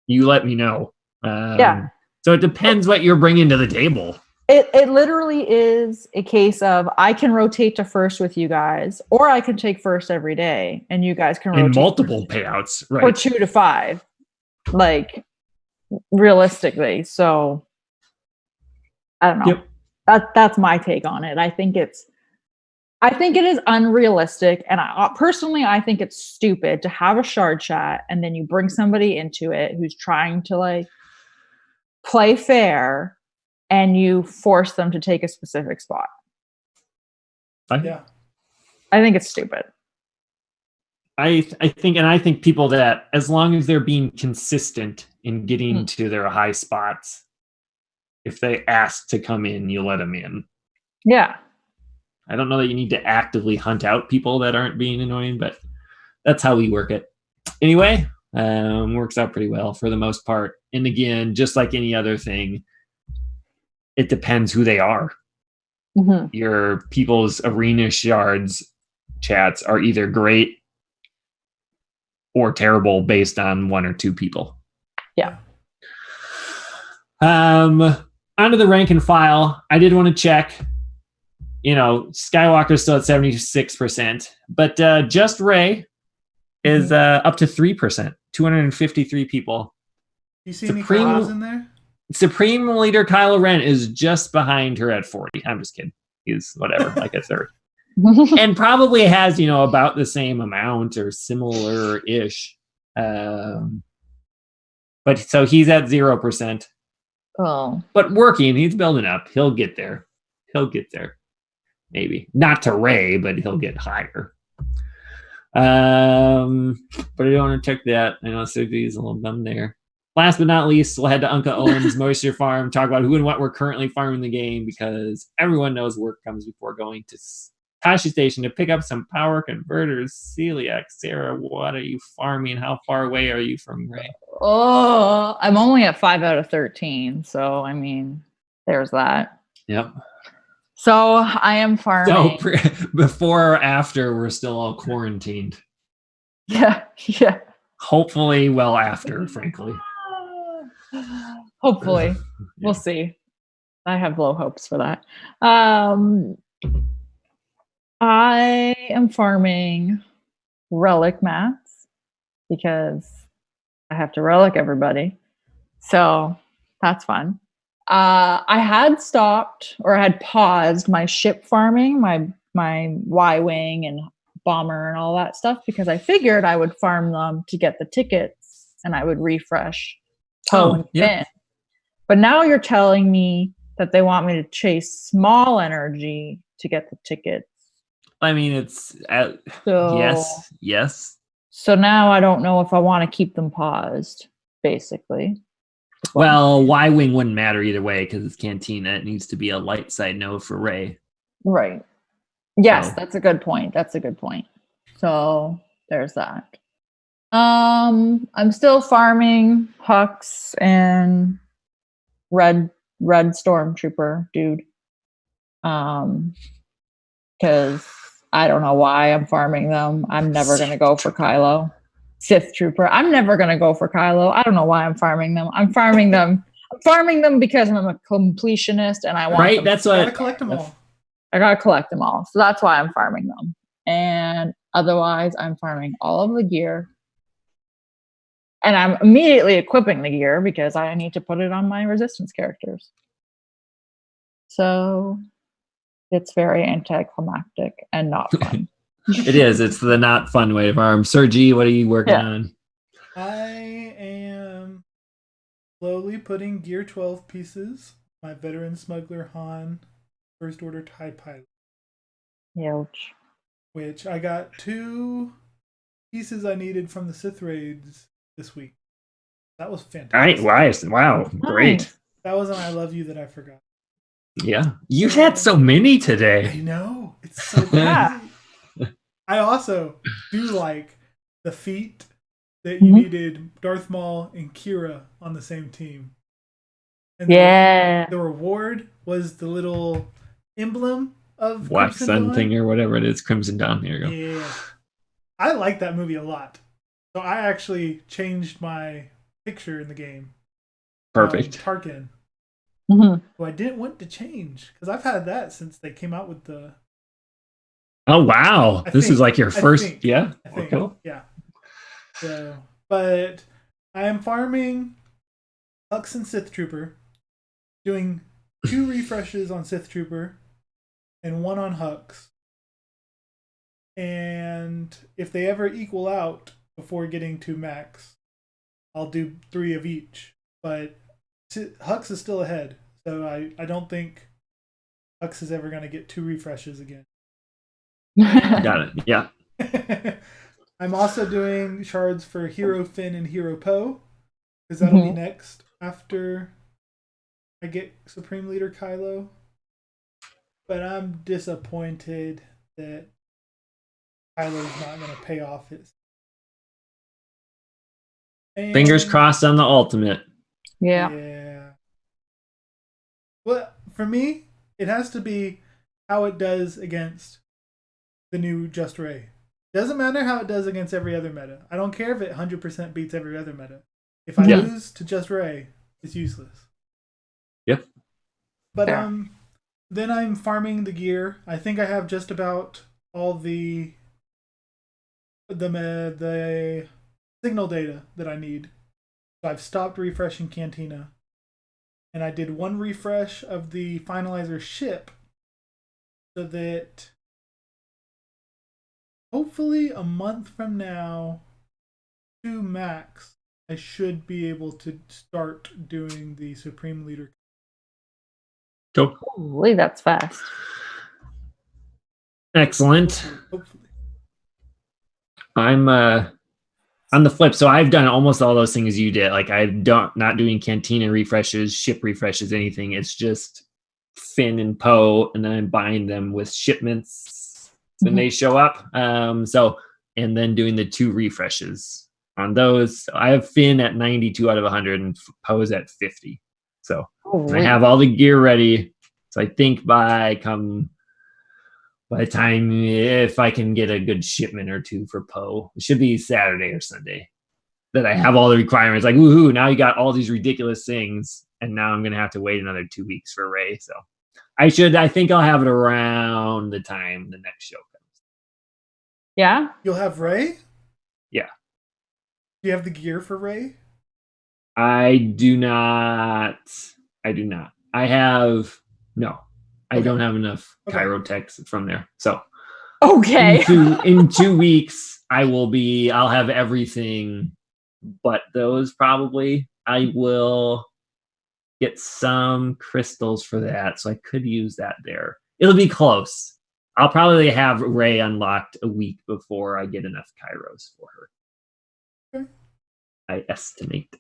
you let me know. So it depends what you're bringing to the table. It literally is a case of, I can rotate to first with you guys, or I can take first every day and you guys can rotate in multiple payouts, right? For 2 to 5, like, realistically. So I don't know. That's my take on it. I think it is unrealistic, and personally I think it's stupid to have a shard chat and then you bring somebody into it who's trying to like play fair and you force them to take a specific spot. I think it's stupid. I think people that, as long as they're being consistent in getting to their high spots, if they ask to come in, you let them in. Yeah. I don't know that you need to actively hunt out people that aren't being annoying, but that's how we work it. Anyway, works out pretty well for the most part. And again, just like any other thing, it depends who they are. Your people's arena shards chats are either great or terrible based on 1 or 2 people. Yeah. Onto the rank and file. I did want to check. Skywalker's still at 76%, but Just Ray is up to 3%, 253 people. You see any Kylos in there? Supreme Leader Kylo Ren is just behind her at 40. I'm just kidding. He's whatever, like a third. And probably has, about the same amount or similar-ish. But so he's at 0%. Oh. But working, he's building up. He'll get there. Maybe. Not to Ray, but he'll get higher. But I don't want to check that. I know Sophie's a little dumb there. Last but not least, we'll head to Uncle Owen's Moisture Farm, talk about who and what we're currently farming in the game, because everyone knows work comes before going to Tashi Station to pick up some power converters. Celiac, Sarah, what are you farming? How far away are you from Ray? Oh, I'm only at 5 out of 13. So, I mean, there's that. Yep. So I am farming. So before or after, we're still all quarantined. Yeah. Hopefully well after, frankly. Hopefully. We'll see. I have low hopes for that. I am farming relic mats because I have to relic everybody. So that's fun. I had stopped or had paused my ship farming, my Y-wing and bomber and all that stuff because I figured I would farm them to get the tickets and I would refresh Poe and Finn. But now you're telling me that they want me to chase small energy to get the tickets. I mean, it's yes. So now I don't know if I want to keep them paused, basically. Well, Y-wing wouldn't matter either way because it's Cantina. It needs to be a light side node for Rey. Right. Yes, that's a good point. So there's that. I'm still farming Hux and red stormtrooper dude. Because I don't know why I'm farming them. I'm never gonna go for Kylo. Sith trooper. I'm never gonna go for Kylo. I don't know why I'm farming them. I'm farming them because I'm a completionist and I want right. them. That's what I gotta collect them all. I gotta collect them all. So that's why I'm farming them. And otherwise, I'm farming all of the gear. And I'm immediately equipping the gear because I need to put it on my resistance characters. So it's very anticlimactic and not fun. It is. It's the not fun way of farm. Sergi, what are you working on? I am slowly putting Gear 12 pieces. My veteran smuggler Han, First Order TIE Pilot. Ouch. Which I got 2 pieces I needed from the Sith raids this week. That was fantastic. Wow, great. That was an I love you that I forgot. Yeah, you've had so many today. I know, it's so crazy. I also do like the feat that you needed Darth Maul and Kira on the same team. And the reward was the little emblem of Black Sun thing or whatever it is, Crimson Dawn. There you go. Yeah. I like that movie a lot. So I actually changed my picture in the game. Perfect. Tarkin. Mm-hmm. Who I didn't want to change because I've had that since they came out with the. Oh wow! This is like your first. Yeah. I think, cool. Yeah. So, but I am farming Hux and Sith Trooper, doing 2 refreshes on Sith Trooper, and 1 on Hux. And if they ever equal out before getting to max, I'll do 3 of each. But Hux is still ahead, so I don't think Hux is ever going to get 2 refreshes again. Got it. Yeah. I'm also doing shards for Hero Finn and Hero Poe, because that'll be next after I get Supreme Leader Kylo. But I'm disappointed that Kylo's not going to pay off his. And fingers crossed on the ultimate. Yeah. Well, for me, it has to be how it does against the new Just Rey. Doesn't matter how it does against every other meta. I don't care if it 100% beats every other meta. If I lose to Just Rey, it's useless. Yep. But then I'm farming the gear. I think I have just about all the signal data that I need. So I've stopped refreshing Cantina. And I did 1 refresh of the finalizer ship so that hopefully a month from now to max, I should be able to start doing the Supreme Leader. Cool. Holy, that's fast. Excellent. Hopefully. I'm on the flip, so I've done almost all those things you did. Like I'm not doing Cantina refreshes, ship refreshes, anything. It's just Finn and Poe, and then I'm buying them with shipments when they show up. And then doing the 2 refreshes on those. I have Finn at 92 out of 100 and Poe's at 50. So I have all the gear ready. So I think by the time, if I can get a good shipment or 2 for Poe, it should be Saturday or Sunday, that I have all the requirements. Like, woohoo, now you got all these ridiculous things, and now I'm going to have to wait another 2 weeks for Rey. So I think I'll have it around the time the next show comes. Yeah? You'll have Rey? Yeah. Do you have the gear for Rey? I do not. I do not. I have no. I Okay. don't have enough Okay. chirotex from there. So Okay. in 2 weeks, I'll have everything but those probably. I will get some crystals for that, so I could use that there. It'll be close. I'll probably have Ray unlocked a week before I get enough Kairos for her. Okay. I estimate.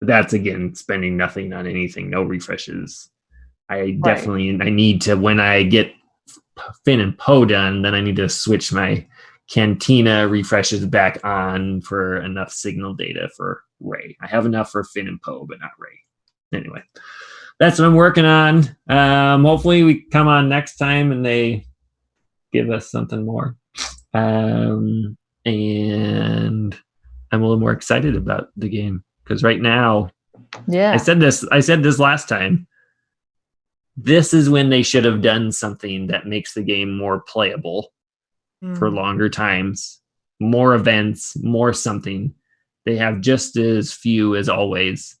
That's again spending nothing on anything, no refreshes. I need to, when I get Finn and Poe done, then I need to switch my Cantina refreshes back on for enough signal data for Ray. I have enough for Finn and Poe, but not Ray. Anyway, that's what I'm working on. Hopefully we come on next time and they give us something more. And I'm a little more excited about the game because right now, I said this last time. This is when they should have done something that makes the game more playable for longer times, more events, more something. They have just as few as always,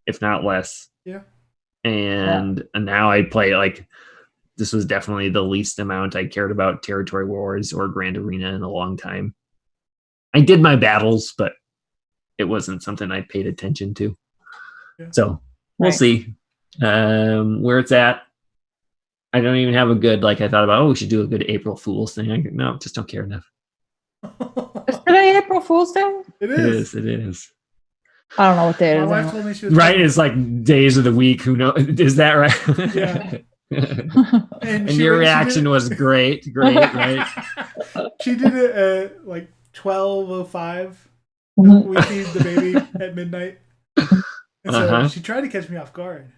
if not less. Yeah. And now I play like this was definitely the least amount I cared about Territory Wars or Grand Arena in a long time. I did my battles, but it wasn't something I paid attention to. Yeah. So we'll see where it's at. I don't even have a good, like I thought about, we should do a good April Fool's thing. No, just don't care enough. Is today April Fool's Day? It is. It is. I don't know what day it is. My wife told me she was right. It's like days of the week. Who knows? Is that right? Yeah. and your reaction was great, right? She did it at like 12:05. We feed the baby at midnight, and so she tried to catch me off guard.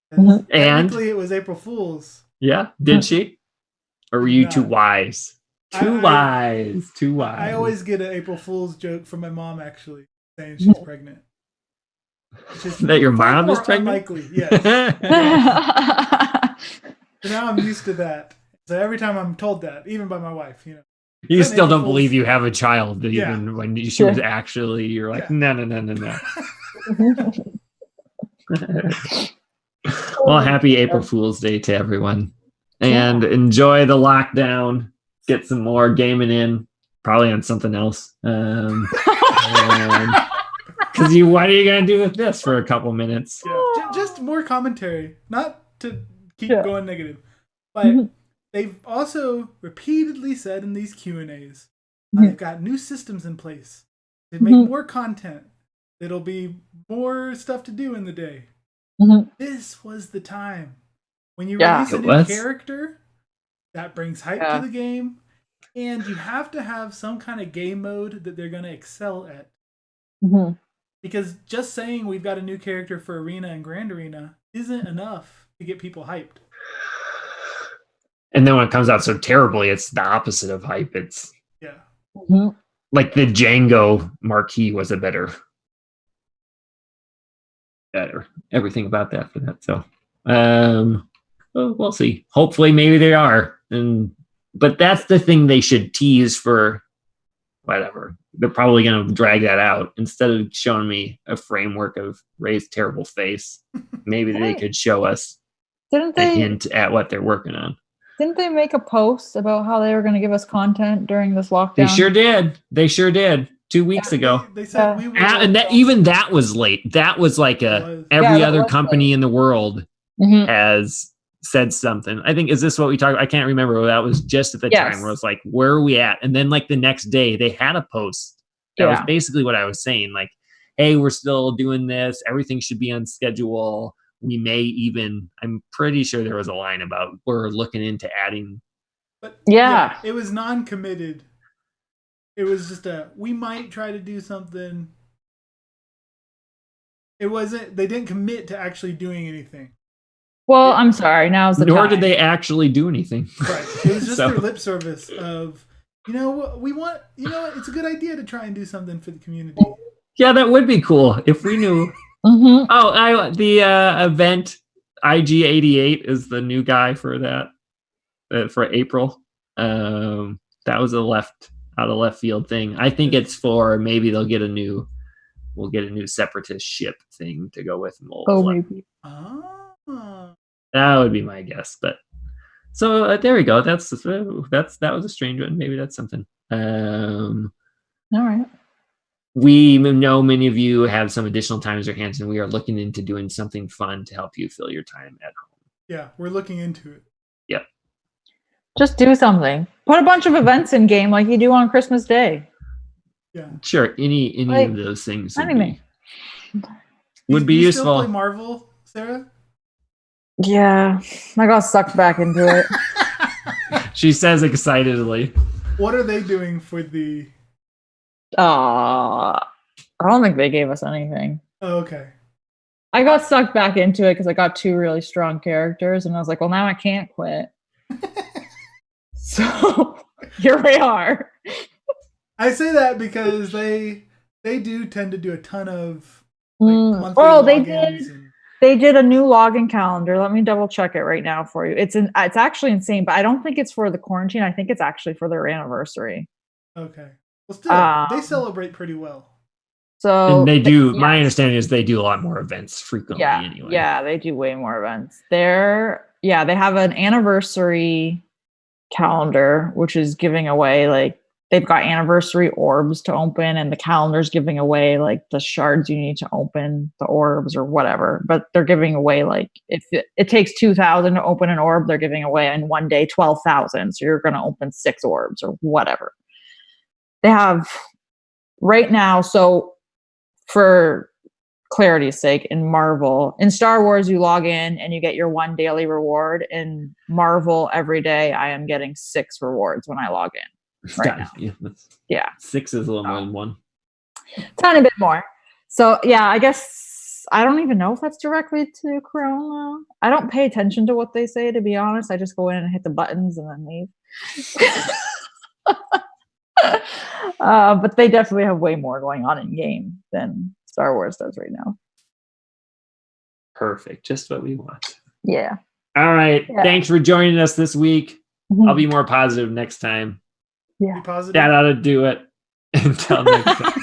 And technically, it was April Fool's. Yeah, did she? Or were you too wise? Too wise. I always get an April Fool's joke from my mom, actually, saying she's pregnant. That your mom is pregnant? Unlikely, yes. So now I'm used to that. So every time I'm told that, even by my wife, You still don't believe you have a child, even when she was actually, you're like, no. Well, happy April Fool's Day to everyone. And enjoy the lockdown. Get some more gaming in, probably on something else. Because what are you going to do with this for a couple minutes? Yeah. Just more commentary, not to keep going negative. But they've also repeatedly said in these Q&As, they've got new systems in place. They make more content. It'll be more stuff to do in the day. This was the time. When you release a new character, that brings hype to the game. And you have to have some kind of game mode that they're going to excel at. Because just saying we've got a new character for Arena and Grand Arena isn't enough to get people hyped. And then when it comes out so terribly, it's the opposite of hype. It's like the Django marquee was a better everything about that for that. So we'll see. Hopefully maybe they are. But that's the thing they should tease for whatever. They're probably going to drag that out instead of showing me a framework of Ray's terrible face. Maybe they could show us a hint at what they're working on. Didn't they make a post about how they were going to give us content during this lockdown? They sure did. 2 weeks ago. They said we will. And even that was late. That was like every other company in the world has said something. I think, is this what we talked about? I can't remember. That was just at the time where it's like, where are we at? And then like the next day they had a post. That was basically what I was saying. Like, hey, we're still doing this. Everything should be on schedule. We may even, I'm pretty sure there was a line about we're looking into adding. But it was non-committed. It was just we might try to do something. It wasn't, they didn't commit to actually doing anything. Well, I'm sorry. Now's the time. Nor did they actually do anything. Right. It was just their lip service of, we want, it's a good idea to try and do something for the community. Yeah, that would be cool if we knew. The event IG88 is the new guy for that for April. That was out of left field thing. I think it's for maybe they'll get a new we'll get a new separatist ship thing to go with, and Oh, maybe. Oh. that would be my guess. But so there we go. That was a strange one. Maybe that's something. All right. We know many of you have some additional time as your hands, and we are looking into doing something fun to help you fill your time at home. Yeah, we're looking into it. Yep. Just do something. Put a bunch of events in game like you do on Christmas Day. Yeah. Sure. Any Like, of those things anything. would be Do you useful. still play Marvel, Sarah? Yeah, I got sucked back into it. She says excitedly. What are they doing for the... I don't think they gave us anything. Oh, okay. I got sucked back into it because I got 2 really strong characters, and I was like, well, now I can't quit. So here we are. I say that because they do tend to do a ton of monthly they logins did. and... They did a new login calendar. Let me double check it right now for you. It's actually insane, but I don't think it's for the quarantine. I think it's actually for their anniversary. Okay. Well, still, they celebrate pretty well. So and they do. Yeah. My understanding is they do a lot more events frequently. Yeah, anyway. Yeah, they do way more events. They have an anniversary calendar, which is giving away like they've got anniversary orbs to open, and the calendar's giving away like the shards you need to open the orbs or whatever. But they're giving away like if it takes 2,000 to open an orb, they're giving away in one day 12,000. So you're going to open 6 orbs or whatever. They have right now. So for clarity's sake, in Star Wars, you log in and you get your 1 daily reward. In Marvel, every day I am getting 6 rewards when I log in. Right now. Yeah. 6 is a little more than 1. Tiny bit more. So yeah, I guess I don't even know if that's directly to Corona. I don't pay attention to what they say, to be honest. I just go in and hit the buttons and then leave. But they definitely have way more going on in game than Star Wars does right now. Perfect. Just what we want. Yeah. All right. Yeah. Thanks for joining us this week. Mm-hmm. I'll be more positive next time. Yeah. Be positive. That ought to do it. Until next time.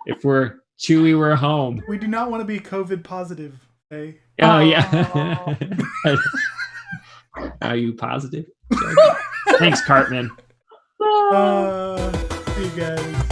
If we're Chewy, we're home. We do not want to be COVID positive, eh? Oh, yeah. Are you positive? Thanks, Cartman. See you guys.